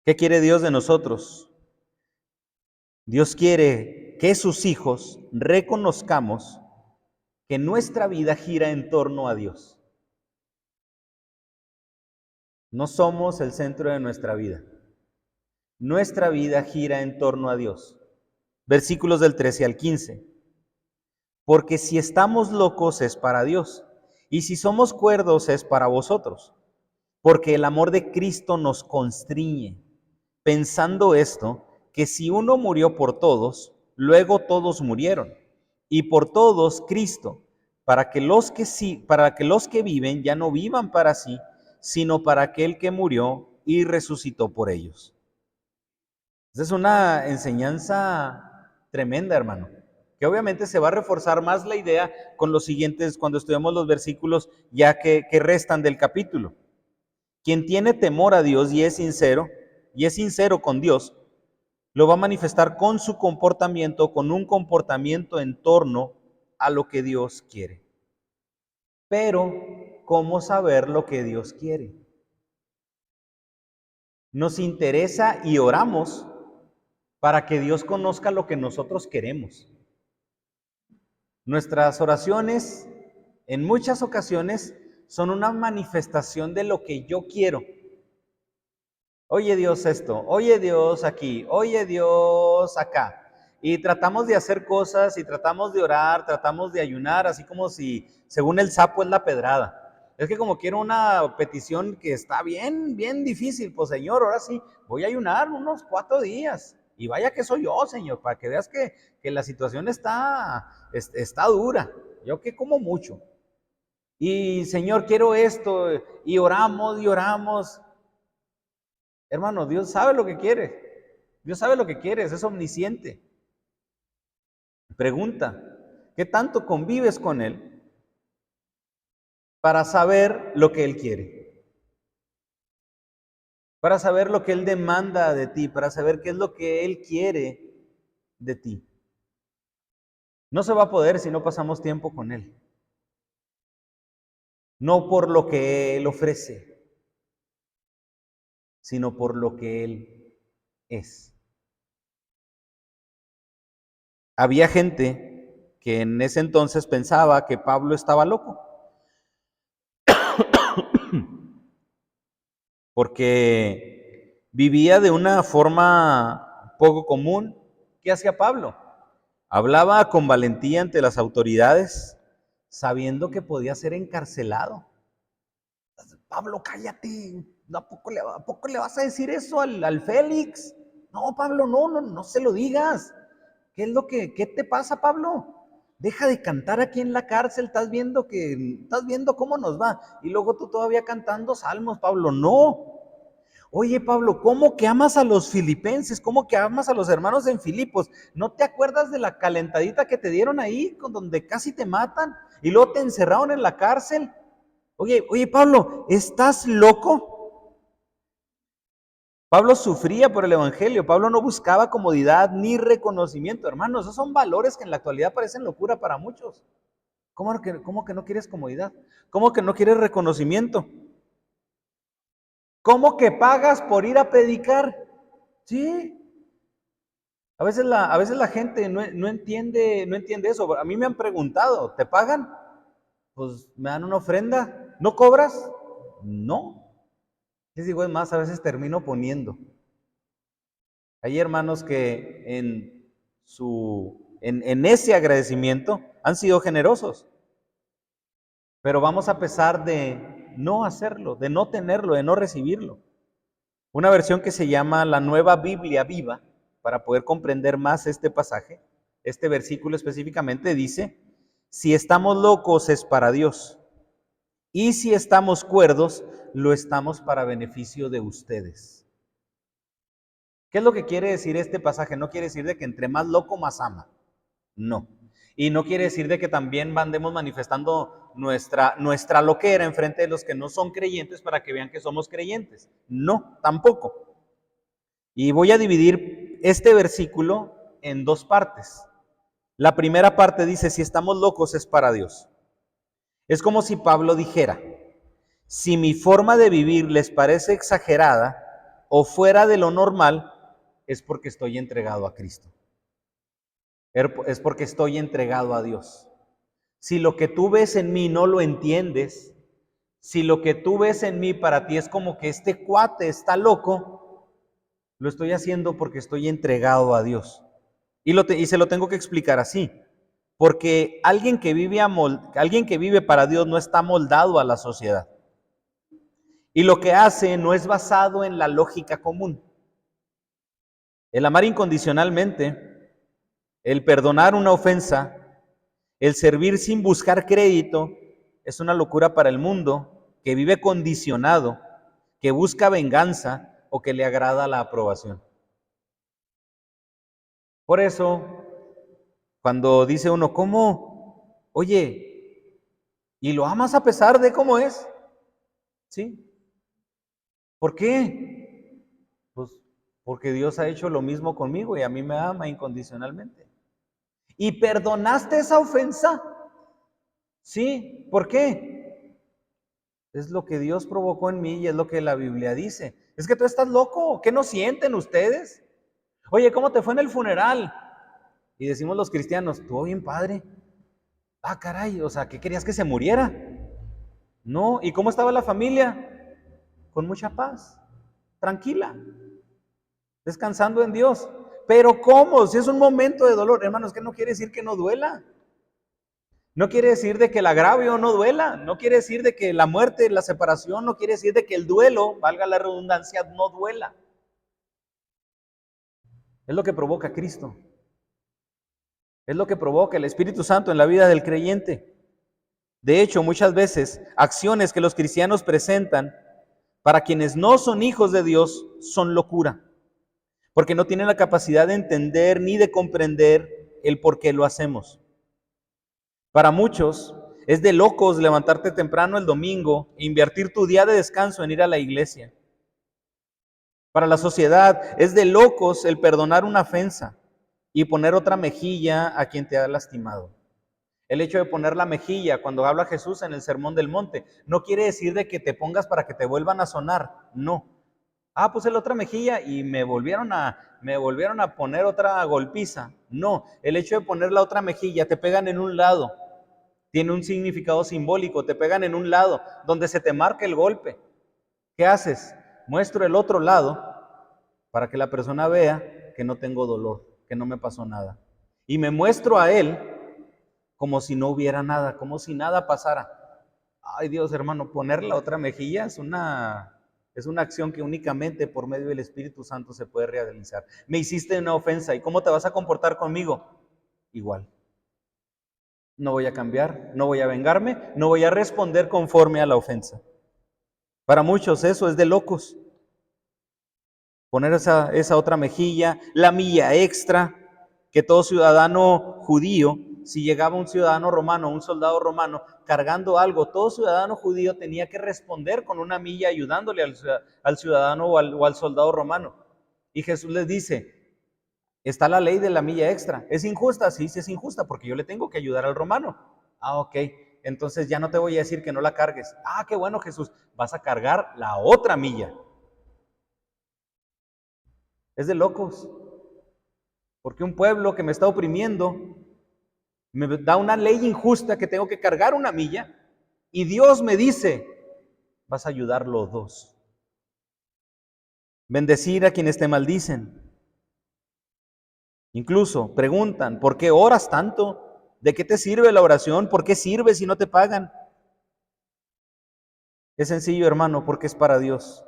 ¿Qué quiere Dios de nosotros? Dios quiere que sus hijos reconozcamos que nuestra vida gira en torno a Dios. No somos el centro de nuestra vida. Nuestra vida gira en torno a Dios. Versículos del 13 al 15. Porque si estamos locos es para Dios, y si somos cuerdos es para vosotros. Porque el amor de Cristo nos constriñe, pensando esto, que si uno murió por todos, luego todos murieron, y por todos Cristo, para que los que viven ya no vivan para sí, sino para aquel que murió y resucitó por ellos. Esa es una enseñanza tremenda, hermano. que obviamente se va a reforzar más la idea con los siguientes, cuando estudiamos los versículos ya que restan del capítulo. Quien tiene temor a Dios y es sincero con Dios, lo va a manifestar con su comportamiento, con un comportamiento en torno a lo que Dios quiere. Pero, ¿cómo saber lo que Dios quiere? Nos interesa y oramos para que Dios conozca lo que nosotros queremos. Nuestras oraciones, en muchas ocasiones, son una manifestación de lo que yo quiero. Oye Dios esto, oye Dios aquí, oye Dios acá. Y tratamos de hacer cosas y tratamos de orar, tratamos de ayunar, así como si, según el sapo, es la pedrada. Es que como quiero una petición que está bien, bien difícil, pues Señor, ahora sí, voy a ayunar unos 4 días. Y vaya que soy yo, Señor, para que veas que la situación está dura. Yo que como mucho. Y Señor, quiero esto. Y oramos y oramos. Hermano, Dios sabe lo que quiere. Dios sabe lo que quieres, es omnisciente. Pregunta, ¿qué tanto convives con Él para saber lo que Él quiere? Para saber lo que Él demanda de ti, para saber qué es lo que Él quiere de ti. No se va a poder si no pasamos tiempo con Él. No por lo que Él ofrece, sino por lo que Él es. Había gente que en ese entonces pensaba que Pablo estaba loco, porque vivía de una forma poco común. ¿Qué hacía Pablo? Hablaba con valentía ante las autoridades, sabiendo que podía ser encarcelado. Pablo, cállate, ¿a poco le vas a decir eso al Félix? No, Pablo, no se lo digas. ¿Qué te pasa, Pablo? Deja de cantar aquí en la cárcel, estás viendo cómo nos va. Y luego tú todavía cantando salmos, Pablo, no. Oye, Pablo, ¿cómo que amas a los filipenses? ¿Cómo que amas a los hermanos en Filipos? ¿No te acuerdas de la calentadita que te dieron ahí, con donde casi te matan? Y luego te encerraron en la cárcel. Oye, Pablo, ¿estás loco? Pablo sufría por el evangelio. Pablo no buscaba comodidad ni reconocimiento. Hermanos, esos son valores que en la actualidad parecen locura para muchos. ¿Cómo que no quieres comodidad? ¿Cómo que no quieres reconocimiento? ¿Cómo que pagas por ir a predicar? Sí. A veces la gente no entiende eso. A mí me han preguntado, ¿te pagan? Pues me dan una ofrenda. ¿No cobras? No. Les digo, es más, a veces termino poniendo. Hay hermanos que en ese agradecimiento han sido generosos. Pero vamos a pesar de no hacerlo, de no tenerlo, de no recibirlo. Una versión que se llama la Nueva Biblia Viva, para poder comprender más este pasaje, este versículo específicamente dice, si estamos locos es para Dios, y si estamos cuerdos, lo estamos para beneficio de ustedes. ¿Qué es lo que quiere decir este pasaje? No quiere decir de que entre más loco, más ama. No. Y no quiere decir de que también andemos manifestando nuestra loquera enfrente de los que no son creyentes para que vean que somos creyentes. No, tampoco. Y voy a dividir este versículo en 2 partes. La primera parte dice, si estamos locos es para Dios. Es como si Pablo dijera, si mi forma de vivir les parece exagerada o fuera de lo normal, es porque estoy entregado a Cristo. Es porque estoy entregado a Dios. Si lo que tú ves en mí no lo entiendes, si lo que tú ves en mí para ti es como que este cuate está loco, lo estoy haciendo porque estoy entregado a Dios. Y se lo tengo que explicar así. Porque alguien que vive para Dios no está moldado a la sociedad. Y lo que hace no es basado en la lógica común. El amar incondicionalmente, el perdonar una ofensa, el servir sin buscar crédito, es una locura para el mundo que vive condicionado, que busca venganza o que le agrada la aprobación. Por eso, Cuando dice uno, ¿cómo? Oye, ¿y lo amas a pesar de cómo es? ¿Sí? ¿Por qué? Pues porque Dios ha hecho lo mismo conmigo y a mí me ama incondicionalmente. ¿Y perdonaste esa ofensa? Sí. ¿Por qué? Es lo que Dios provocó en mí y es lo que la Biblia dice. Es que tú estás loco. ¿Qué no sienten ustedes? Oye, ¿cómo te fue en el funeral? Y decimos los cristianos, estuvo bien padre. Ah, caray, o sea, ¿qué querías que se muriera? No. ¿Y cómo estaba la familia? Con mucha paz, tranquila, descansando en Dios. Pero ¿cómo? Si es un momento de dolor, hermanos, que no quiere decir que no duela. No quiere decir de que el agravio no duela, no quiere decir de que la muerte, la separación, no quiere decir de que el duelo, valga la redundancia, no duela. Es lo que provoca Cristo. Es lo que provoca el Espíritu Santo en la vida del creyente. De hecho, muchas veces, acciones que los cristianos presentan para quienes no son hijos de Dios son locura, porque no tienen la capacidad de entender ni de comprender el por qué lo hacemos. Para muchos es de locos levantarte temprano el domingo e invertir tu día de descanso en ir a la iglesia. Para la sociedad es de locos el perdonar una ofensa y poner otra mejilla a quien te ha lastimado. El hecho de poner la mejilla cuando habla Jesús en el Sermón del Monte no quiere decir de que te pongas para que te vuelvan a sonar, no. Ah, puse la otra mejilla y me volvieron a poner otra golpiza. No, el hecho de poner la otra mejilla, te pegan en un lado, tiene un significado simbólico, te pegan en un lado donde se te marca el golpe. ¿Qué haces? Muestro el otro lado para que la persona vea que no tengo dolor, que no me pasó nada. Y me muestro a él como si no hubiera nada, como si nada pasara. Ay Dios, hermano, poner la otra mejilla es una acción que únicamente por medio del Espíritu Santo se puede realizar. Me hiciste una ofensa, ¿y cómo te vas a comportar conmigo? Igual. No voy a cambiar, no voy a vengarme, no voy a responder conforme a la ofensa. Para muchos eso es de locos. Poner esa otra mejilla, la milla extra, que todo ciudadano judío, si llegaba un ciudadano romano, un soldado romano, cargando algo, todo ciudadano judío tenía que responder con una milla ayudándole al ciudadano o al soldado romano. Y Jesús les dice, está la ley de la milla extra. ¿Es injusta? Sí, sí es injusta, porque yo le tengo que ayudar al romano. Ah, ok. Entonces ya no te voy a decir que no la cargues. Ah, qué bueno, Jesús. Vas a cargar la otra milla. Es de locos. Porque un pueblo que me está oprimiendo me da una ley injusta que tengo que cargar una milla y Dios me dice, vas a ayudar los dos. Bendecir a quienes te maldicen. Incluso preguntan, ¿por qué oras tanto? ¿De qué te sirve la oración? ¿Por qué sirves si no te pagan? Es sencillo, hermano, porque es para Dios.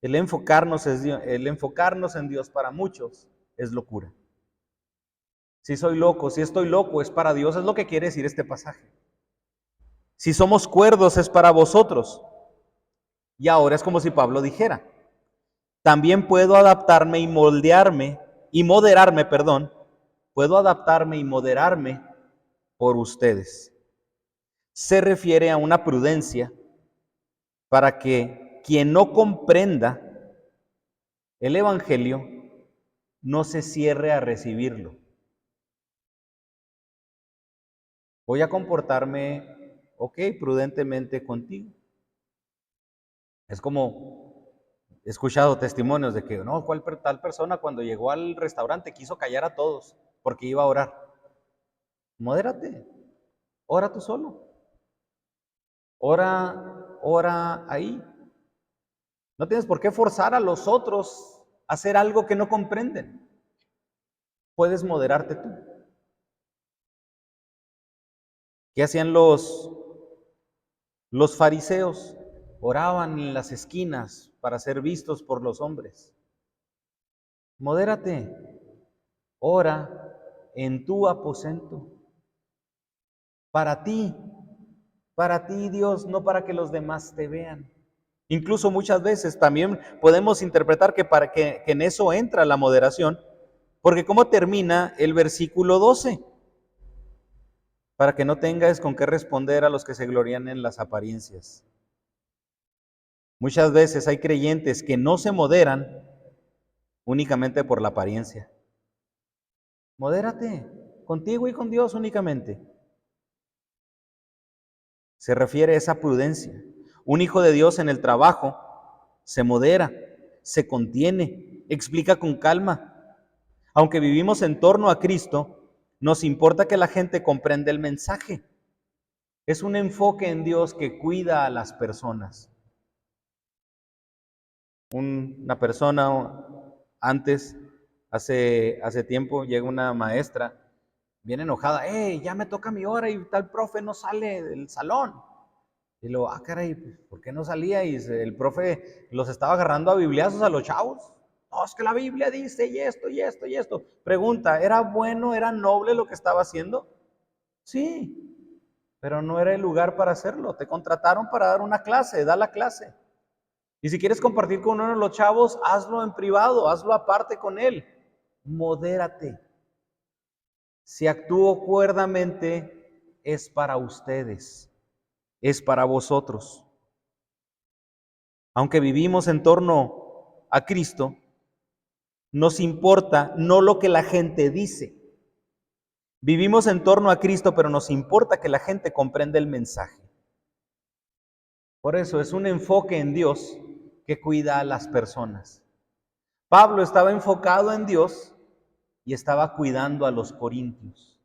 El enfocarnos en Dios para muchos es locura. Si soy loco, si estoy loco, es para Dios, es lo que quiere decir este pasaje. Si somos cuerdos, es para vosotros. Y ahora es como si Pablo dijera, también puedo adaptarme y moderarme, puedo adaptarme y moderarme por ustedes. Se refiere a una prudencia para que quien no comprenda el Evangelio no se cierre a recibirlo. Voy a comportarme, prudentemente contigo. Es como, he escuchado testimonios de que, no, tal persona cuando llegó al restaurante quiso callar a todos porque iba a orar. Modérate, ora tú solo. Ora ahí. No tienes por qué forzar a los otros a hacer algo que no comprenden. Puedes moderarte tú. ¿Qué hacían los fariseos? Oraban en las esquinas para ser vistos por los hombres. Modérate. Ora en tu aposento. Para ti Dios, no para que los demás te vean. Incluso muchas veces también podemos interpretar que en eso entra la moderación, Porque ¿cómo termina el versículo 12? Para que no tengas con qué responder a los que se glorían en las apariencias. Muchas veces hay creyentes que no se moderan únicamente por la apariencia. Modérate contigo y con Dios únicamente. Se refiere a esa prudencia. Un hijo de Dios en el trabajo se modera, se contiene, explica con calma. Aunque vivimos en torno a Cristo, nos importa que la gente comprenda el mensaje. Es un enfoque en Dios que cuida a las personas. Una persona hace tiempo, llega una maestra bien enojada. Ya me toca mi hora y tal profe no sale del salón. Y luego, caray, ¿por qué no salía? Y el profe los estaba agarrando a bibliazos a los chavos. No, es que la Biblia dice y esto, y esto, y esto. Pregunta, ¿era bueno, era noble lo que estaba haciendo? Sí, pero no era el lugar para hacerlo. Te contrataron para dar una clase, da la clase. Y si quieres compartir con uno de los chavos, hazlo en privado, hazlo aparte con él. Modérate. Si actúo cuerdamente, es para ustedes, es para vosotros. Aunque vivimos en torno a Cristo, nos importa no lo que la gente dice. Vivimos en torno a Cristo, pero nos importa que la gente comprenda el mensaje. Por eso es un enfoque en Dios que cuida a las personas. Pablo estaba enfocado en Dios y estaba cuidando a los corintios.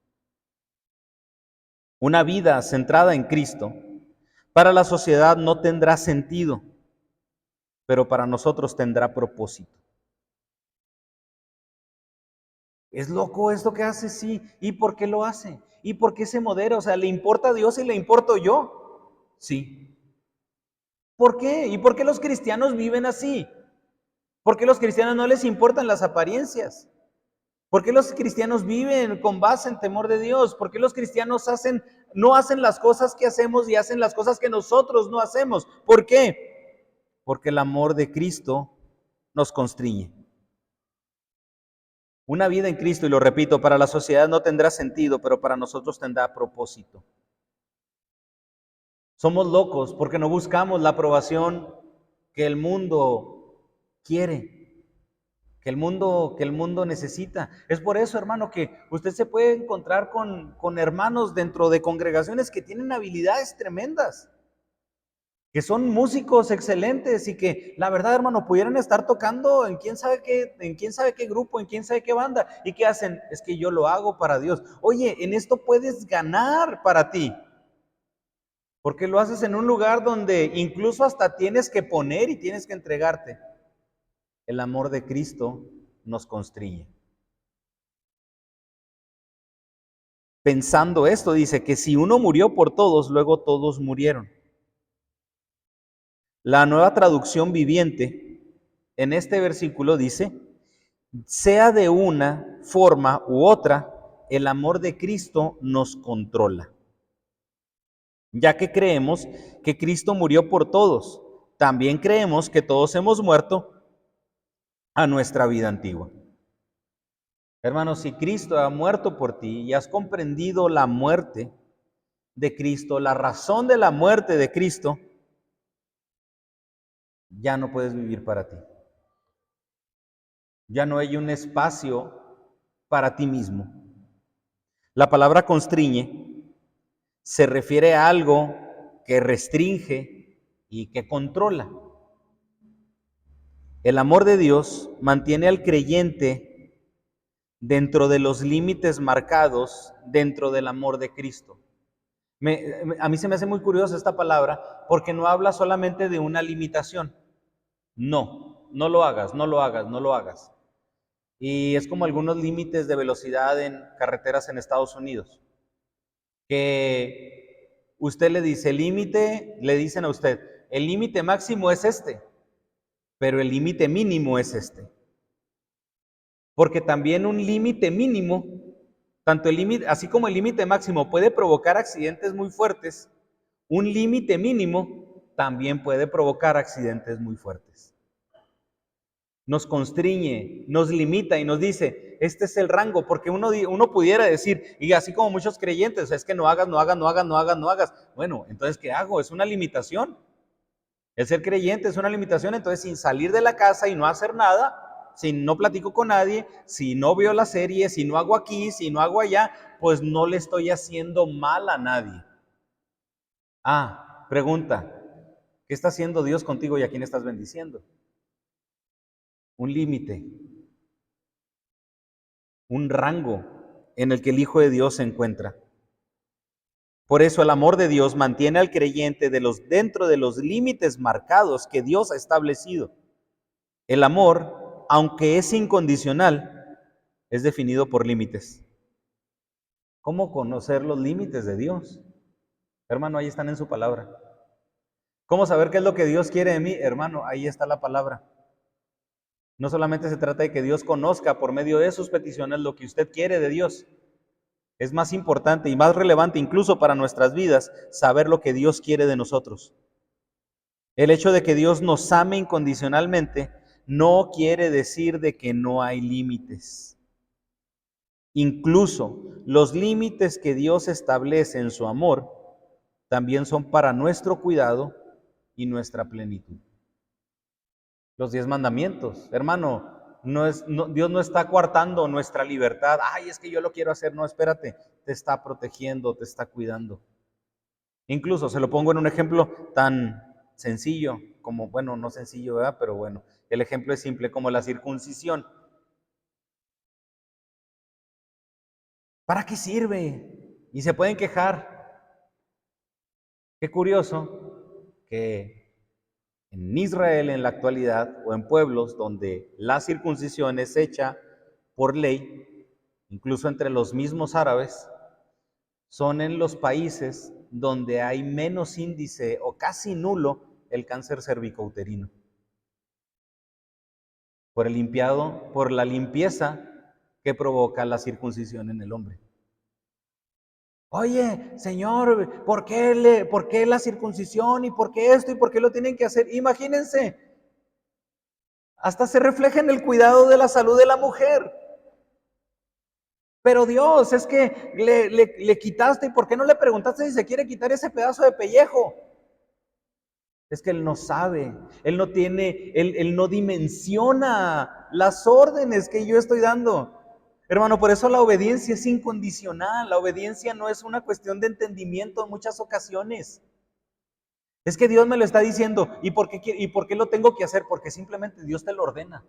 Una vida centrada en Cristo para la sociedad no tendrá sentido, pero para nosotros tendrá propósito. ¿Es loco esto que hace? Sí. ¿Y por qué lo hace? ¿Y por qué se modera? O sea, ¿le importa a Dios y le importo yo? Sí. ¿Por qué? ¿Y por qué los cristianos viven así? ¿Por qué los cristianos no les importan las apariencias? ¿Por qué los cristianos viven con base en temor de Dios? ¿Por qué los cristianos no hacen las cosas que hacemos y hacen las cosas que nosotros no hacemos? ¿Por qué? Porque el amor de Cristo nos constriñe. Una vida en Cristo, y lo repito, para la sociedad no tendrá sentido, pero para nosotros tendrá propósito. Somos locos porque no buscamos la aprobación que el mundo quiere, que el mundo necesita. Es por eso, hermano, que usted se puede encontrar con hermanos dentro de congregaciones que tienen habilidades tremendas, que son músicos excelentes y que la verdad, hermano, pudieran estar tocando en quién sabe qué grupo, en quién sabe qué banda. ¿Y qué hacen? Es que yo lo hago para Dios. Oye, en esto puedes ganar para ti, porque lo haces en un lugar donde incluso hasta tienes que poner y tienes que entregarte. El amor de Cristo nos constriñe. Pensando esto, dice que si uno murió por todos, luego todos murieron. La Nueva Traducción Viviente en este versículo dice: sea de una forma u otra, el amor de Cristo nos controla, ya que creemos que Cristo murió por todos. También creemos que todos hemos muerto a nuestra vida antigua. Hermanos, si Cristo ha muerto por ti y has comprendido la muerte de Cristo, la razón de la muerte de Cristo, ya no puedes vivir para ti. Ya no hay un espacio para ti mismo. La palabra constriñe se refiere a algo que restringe y que controla. El amor de Dios mantiene al creyente dentro de los límites marcados dentro del amor de Cristo. A mí se me hace muy curiosa esta palabra porque no habla solamente de una limitación. No lo hagas, no lo hagas, no lo hagas. Y es como algunos límites de velocidad en carreteras en Estados Unidos, que usted le dice el límite, le dicen a usted, el límite máximo es este, pero el límite mínimo es este. Porque también un límite mínimo, tanto el límite, así como el límite máximo puede provocar accidentes muy fuertes, un límite mínimo también puede provocar accidentes muy fuertes. nos constriñe, nos limita y nos dice, este es el rango, porque uno pudiera decir, y así como muchos creyentes, es que no hagas, no hagas, no hagas, no hagas, no hagas. Bueno, entonces, ¿qué hago? Es una limitación. El ser creyente es una limitación, entonces sin salir de la casa y no hacer nada, si no platico con nadie, si no veo la serie, si no hago aquí, si no hago allá, pues no le estoy haciendo mal a nadie. Pregunta, ¿qué está haciendo Dios contigo y a quién estás bendiciendo? Un límite, un rango en el que el Hijo de Dios se encuentra. Por eso el amor de Dios mantiene al creyente dentro de los límites marcados que Dios ha establecido. El amor, aunque es incondicional, es definido por límites. ¿Cómo conocer los límites de Dios? Hermano, ahí están en su palabra. ¿Cómo saber qué es lo que Dios quiere de mí? Hermano, ahí está la palabra. No solamente se trata de que Dios conozca por medio de sus peticiones lo que usted quiere de Dios. Es más importante y más relevante incluso para nuestras vidas saber lo que Dios quiere de nosotros. El hecho de que Dios nos ame incondicionalmente no quiere decir de que no hay límites. Incluso los límites que Dios establece en su amor también son para nuestro cuidado y nuestra plenitud. Los 10 mandamientos, hermano, Dios no está coartando nuestra libertad. Ay, es que yo lo quiero hacer. No, espérate, te está protegiendo, te está cuidando. Incluso se lo pongo en un ejemplo tan sencillo como, bueno, no sencillo, ¿verdad? Pero bueno, el ejemplo es simple, como la circuncisión. ¿Para qué sirve? Y se pueden quejar. Qué curioso que en Israel en la actualidad o en pueblos donde la circuncisión es hecha por ley, incluso entre los mismos árabes, son en los países donde hay menos índice o casi nulo el cáncer cervicouterino. Por la limpieza que provoca la circuncisión en el hombre. Oye, Señor, ¿por qué la circuncisión y por qué esto y por qué lo tienen que hacer? Imagínense, hasta se refleja en el cuidado de la salud de la mujer. Pero Dios, es que le quitaste, ¿y por qué no le preguntaste si se quiere quitar ese pedazo de pellejo? Es que Él no sabe, Él no dimensiona las órdenes que yo estoy dando. Hermano, por eso la obediencia es incondicional. La obediencia no es una cuestión de entendimiento en muchas ocasiones. Es que Dios me lo está diciendo. ¿Y por qué lo tengo que hacer? Porque simplemente Dios te lo ordena.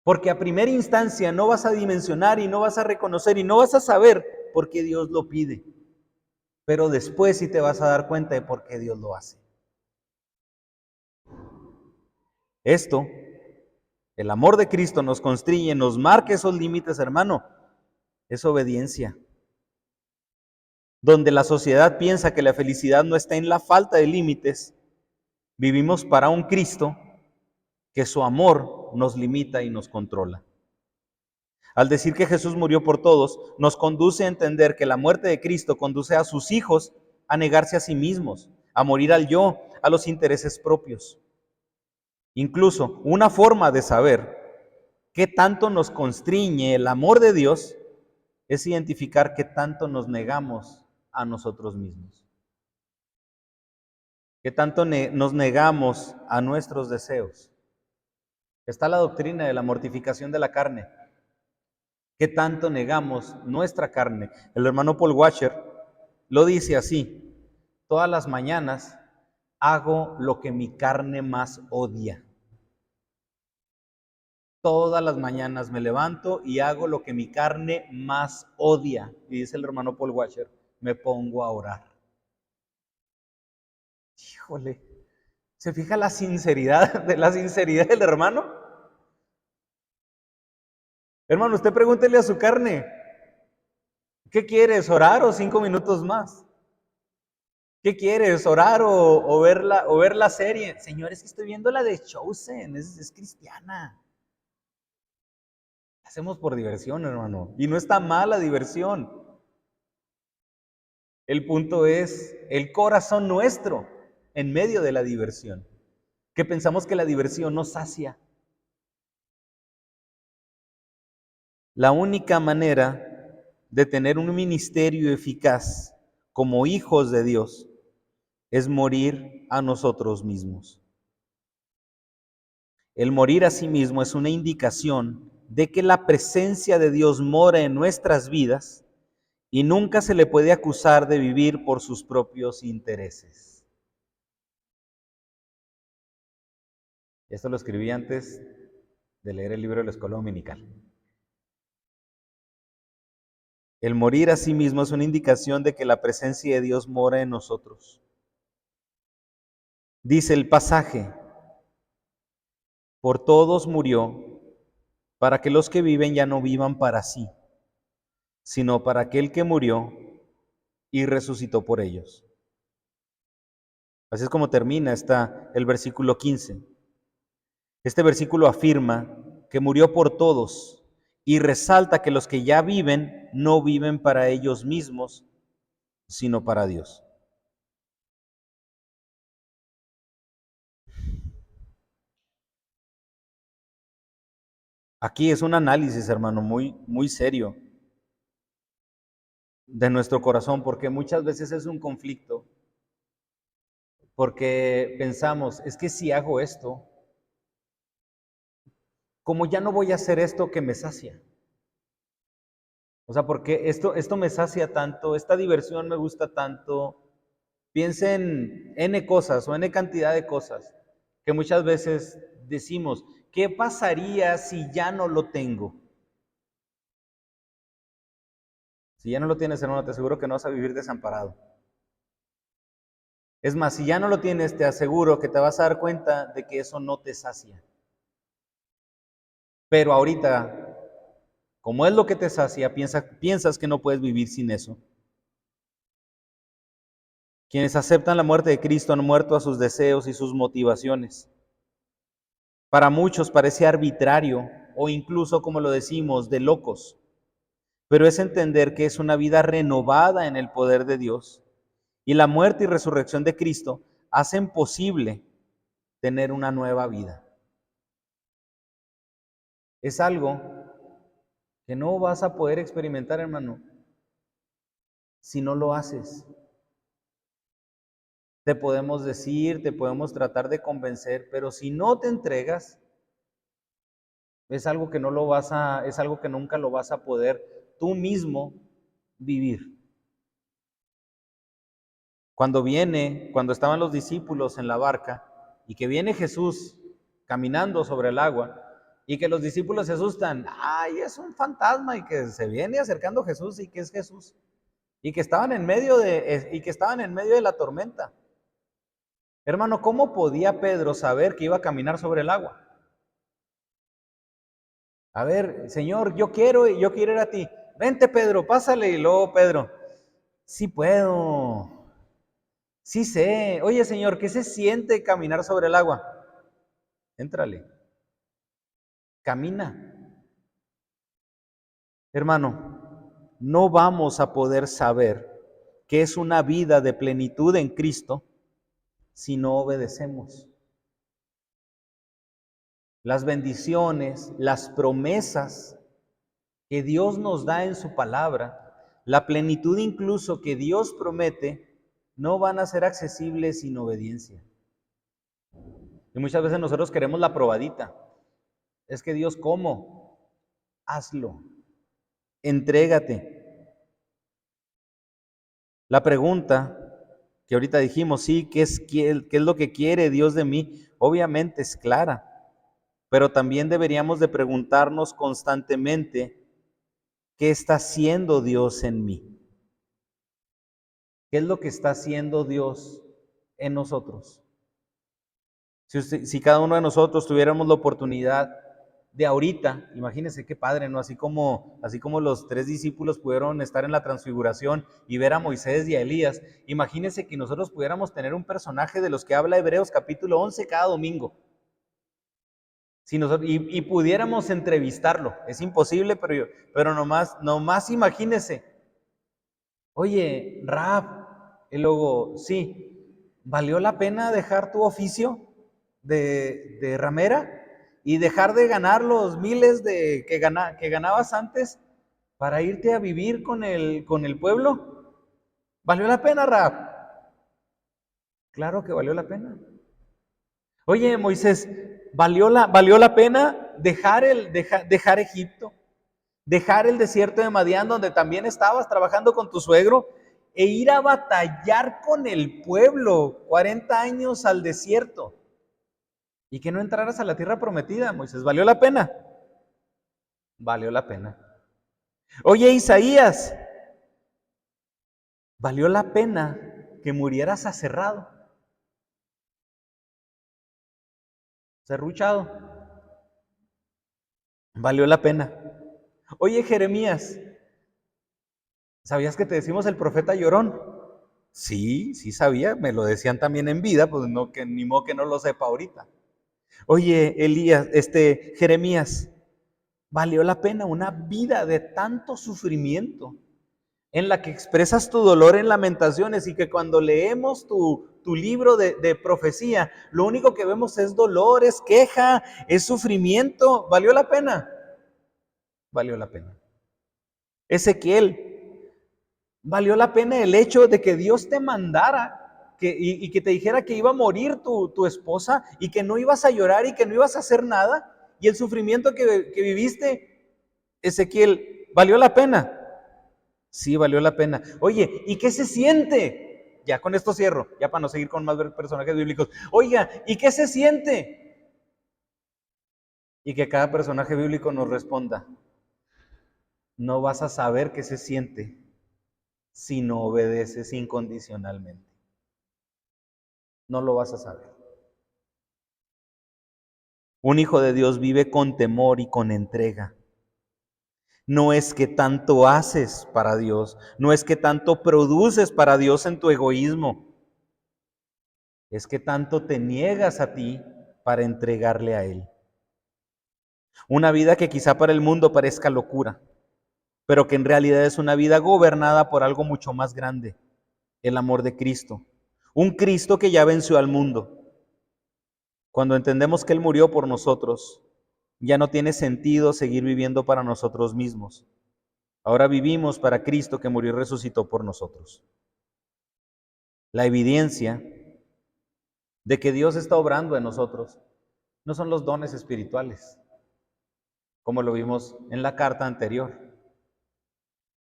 Porque a primera instancia no vas a dimensionar y no vas a reconocer y no vas a saber por qué Dios lo pide. Pero después sí te vas a dar cuenta de por qué Dios lo hace. Esto, el amor de Cristo nos constriñe, nos marca esos límites, hermano. Es obediencia. Donde la sociedad piensa que la felicidad no está en la falta de límites, vivimos para un Cristo que su amor nos limita y nos controla. Al decir que Jesús murió por todos, nos conduce a entender que la muerte de Cristo conduce a sus hijos a negarse a sí mismos, a morir al yo, a los intereses propios. Incluso una forma de saber qué tanto nos constriñe el amor de Dios es identificar qué tanto nos negamos a nosotros mismos. Qué tanto nos negamos a nuestros deseos. Está la doctrina de la mortificación de la carne. ¿Qué tanto negamos nuestra carne? El hermano Paul Washer lo dice así: todas las mañanas hago lo que mi carne más odia. Todas las mañanas me levanto y hago lo que mi carne más odia. Y dice el hermano Paul Washer, me pongo a orar. Híjole, ¿se fija la sinceridad del hermano? Hermano, usted pregúntele a su carne, ¿qué quieres, orar o 5 minutos más? ¿Qué quieres, orar o ver la serie? Señor, es que estoy viendo la de Chosen, es cristiana. Hacemos por diversión, hermano, y no está mal la diversión. El punto es el corazón nuestro en medio de la diversión. que pensamos que la diversión nos sacia. La única manera de tener un ministerio eficaz como hijos de Dios es morir a nosotros mismos. El morir a sí mismo es una indicación de que la presencia de Dios mora en nuestras vidas y nunca se le puede acusar de vivir por sus propios intereses. Esto lo escribí antes de leer el libro de la escuela dominical. El morir a sí mismo es una indicación de que la presencia de Dios mora en nosotros. Dice el pasaje: por todos murió, para que los que viven ya no vivan para sí, sino para aquel que murió y resucitó por ellos. Así es como termina el versículo 15. Este versículo afirma que murió por todos y resalta que los que ya viven no viven para ellos mismos, sino para Dios. Aquí es un análisis, hermano, muy serio de nuestro corazón, porque muchas veces es un conflicto, porque pensamos, es que si hago esto, como ya no voy a hacer esto que me sacia. O sea, porque esto me sacia tanto, esta diversión me gusta tanto. Piensa en N cosas o N cantidad de cosas que muchas veces decimos, ¿qué pasaría si ya no lo tengo? Si ya no lo tienes, hermano, te aseguro que no vas a vivir desamparado. Es más, si ya no lo tienes, te aseguro que te vas a dar cuenta de que eso no te sacia. Pero ahorita, como es lo que te sacia, piensas que no puedes vivir sin eso. Quienes aceptan la muerte de Cristo han muerto a sus deseos y sus motivaciones. Para muchos parece arbitrario o incluso, como lo decimos, de locos. Pero es entender que es una vida renovada en el poder de Dios. Y la muerte y resurrección de Cristo hacen posible tener una nueva vida. Es algo que no vas a poder experimentar, hermano, si no lo haces. Te podemos decir, te podemos tratar de convencer, pero si no te entregas, es algo que es algo que nunca lo vas a poder tú mismo vivir. Cuando estaban los discípulos en la barca y que viene Jesús caminando sobre el agua y que los discípulos se asustan, ay, es un fantasma, y que se viene acercando Jesús y que es Jesús y que estaban en medio de la tormenta. Hermano, ¿cómo podía Pedro saber que iba a caminar sobre el agua? A ver, Señor, yo quiero ir a ti. Vente, Pedro, pásale. Y luego Pedro, sí puedo, sí sé. Oye, Señor, ¿qué se siente caminar sobre el agua? Éntrale, camina. Hermano, no vamos a poder saber qué es una vida de plenitud en Cristo si no obedecemos. Las bendiciones, las promesas que Dios nos da en su palabra, la plenitud incluso que Dios promete, no van a ser accesibles sin obediencia. Y muchas veces nosotros queremos la probadita. Es que Dios, ¿cómo? Hazlo. Entrégate. La pregunta que ahorita dijimos, sí, ¿qué es lo que quiere Dios de mí? Obviamente es clara, pero también deberíamos de preguntarnos constantemente, ¿qué está haciendo Dios en mí? ¿Qué es lo que está haciendo Dios en nosotros? Si cada uno de nosotros tuviéramos la oportunidad de ahorita, imagínense qué padre, ¿no? Así como los 3 discípulos pudieron estar en la transfiguración y ver a Moisés y a Elías, imagínense que nosotros pudiéramos tener un personaje de los que habla Hebreos capítulo 11 cada domingo. Y pudiéramos entrevistarlo. Es imposible, pero nomás imagínense. Oye, Rab, y luego, sí, ¿valió la pena dejar tu oficio? de ramera y dejar de ganar los miles que ganabas antes para irte a vivir con el pueblo? ¿Valió la pena, Rahab? Claro que valió la pena. Oye, Moisés, ¿valió la pena dejar Egipto? Dejar el desierto de Madián, donde también estabas trabajando con tu suegro, e ir a batallar con el pueblo 40 años al desierto, y que no entraras a la tierra prometida, Moisés. ¿Valió la pena? Valió la pena. Oye, Isaías, ¿valió la pena que murieras aserrado, serruchado? Valió la pena. Oye, Jeremías, ¿sabías que te decimos el profeta llorón? Sí, sí sabía, me lo decían también en vida, pues no, que ni modo que no lo sepa ahorita. Oye, Jeremías, ¿valió la pena una vida de tanto sufrimiento en la que expresas tu dolor en lamentaciones, y que cuando leemos tu libro de profecía, lo único que vemos es dolor, es queja, es sufrimiento? ¿Valió la pena? Valió la pena. Ezequiel, ¿valió la pena el hecho de que Dios te mandara y que te dijera que iba a morir tu esposa, y que no ibas a llorar y que no ibas a hacer nada? Y el sufrimiento que viviste, Ezequiel, ¿valió la pena? Sí, valió la pena. Oye, ¿y qué se siente? Ya con esto cierro, ya para no seguir con más personajes bíblicos. Oiga, ¿y qué se siente? Y que cada personaje bíblico nos responda: no vas a saber qué se siente si no obedeces incondicionalmente. No lo vas a saber. Un hijo de Dios vive con temor y con entrega. No es que tanto haces para Dios, no es que tanto produces para Dios en tu egoísmo, es que tanto te niegas a ti para entregarle a Él. Una vida que quizá para el mundo parezca locura, pero que en realidad es una vida gobernada por algo mucho más grande: el amor de Cristo. Un Cristo que ya venció al mundo. Cuando entendemos que Él murió por nosotros, ya no tiene sentido seguir viviendo para nosotros mismos. Ahora vivimos para Cristo, que murió y resucitó por nosotros. La evidencia de que Dios está obrando en nosotros no son los dones espirituales, como lo vimos en la carta anterior.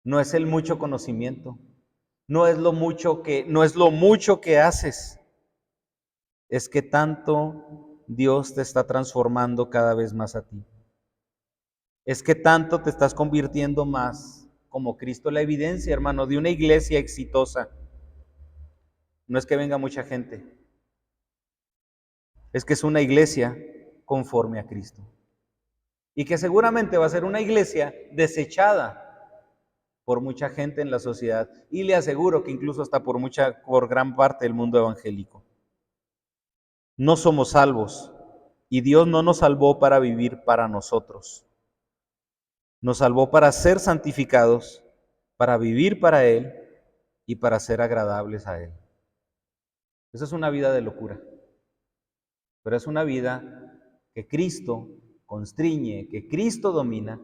No es el mucho conocimiento, no es lo mucho que haces, es que tanto Dios te está transformando cada vez más a ti. Es que tanto te estás convirtiendo más como Cristo. La evidencia, hermano, de una iglesia exitosa no es que venga mucha gente, es que es una iglesia conforme a Cristo. Y que seguramente va a ser una iglesia desechada por mucha gente en la sociedad, y le aseguro que incluso hasta por gran parte del mundo evangélico. No somos salvos, y Dios no nos salvó para vivir para nosotros. Nos salvó para ser santificados, para vivir para Él y para ser agradables a Él. Esa es una vida de locura, pero es una vida que Cristo constriñe, que Cristo domina,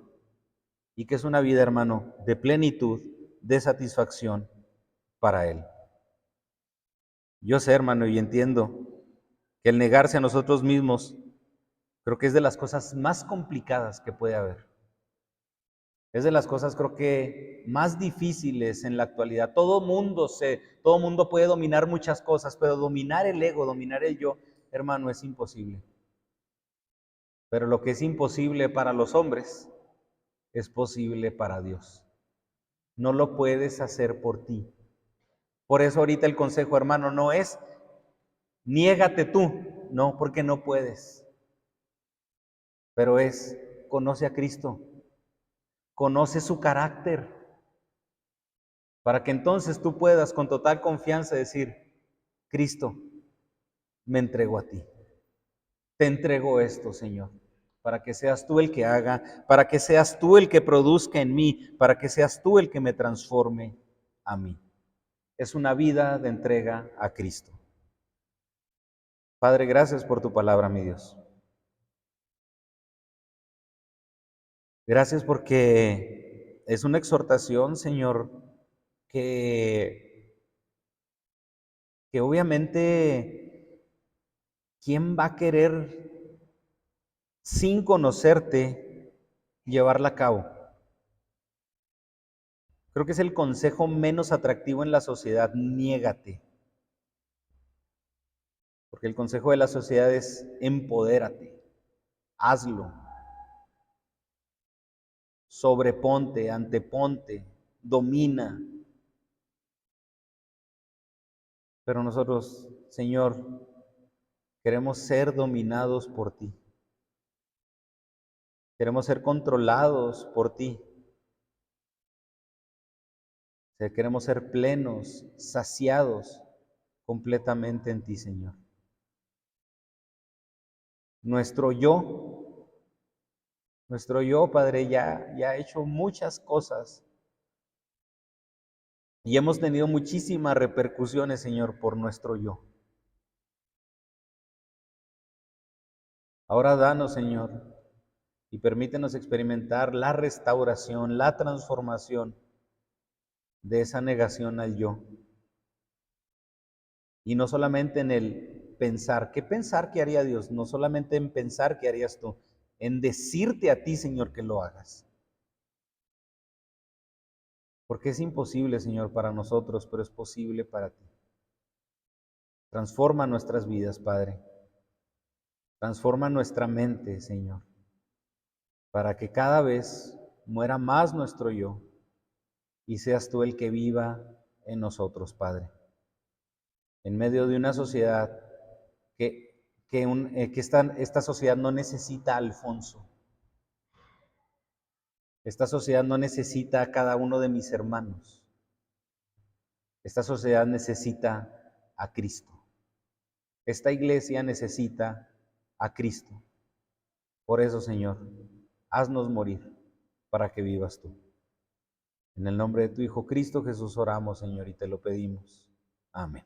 y que es una vida, hermano, de plenitud, de satisfacción para Él. Yo sé, hermano, y entiendo que el negarse a nosotros mismos creo que es de las cosas más complicadas que puede haber. Es de las cosas, creo que, más difíciles en la actualidad. Todo mundo puede dominar muchas cosas, pero dominar el ego, dominar el yo, hermano, es imposible. Pero lo que es imposible para los hombres es posible para Dios. No lo puedes hacer por ti. Por eso ahorita el consejo, hermano, no es niégate tú, no, porque no puedes. Pero es conoce a Cristo, conoce su carácter, para que entonces tú puedas con total confianza decir: Cristo, me entrego a ti. Te entrego esto, Señor, para que seas tú el que haga, para que seas tú el que produzca en mí, para que seas tú el que me transforme a mí. Es una vida de entrega a Cristo. Padre, gracias por tu palabra, mi Dios. Gracias porque es una exhortación, Señor, que, que obviamente, ¿quién va a querer sin conocerte llevarla a cabo? Creo que es el consejo menos atractivo en la sociedad, niégate. Porque el consejo de la sociedad es empodérate, hazlo, sobreponte, anteponte, domina. Pero nosotros, Señor, queremos ser dominados por ti. Queremos ser controlados por ti. Queremos ser plenos, saciados completamente en ti, Señor. Nuestro yo, Padre, ya ha hecho muchas cosas y hemos tenido muchísimas repercusiones, Señor, por nuestro yo. Ahora danos, Señor, y permítenos experimentar la restauración, la transformación de esa negación al yo. Y no solamente en el pensar, ¿qué pensar que haría Dios? No solamente en pensar que harías tú, en decirte a ti, Señor, que lo hagas. Porque es imposible, Señor, para nosotros, pero es posible para ti. Transforma nuestras vidas, Padre. Transforma nuestra mente, Señor, para que cada vez muera más nuestro yo y seas tú el que viva en nosotros, Padre. En medio de una sociedad que esta sociedad no necesita a Alfonso. Esta sociedad no necesita a cada uno de mis hermanos. Esta sociedad necesita a Cristo. Esta iglesia necesita a Cristo. Por eso, Señor, haznos morir para que vivas tú. En el nombre de tu Hijo Cristo Jesús oramos, Señor, y te lo pedimos. Amén.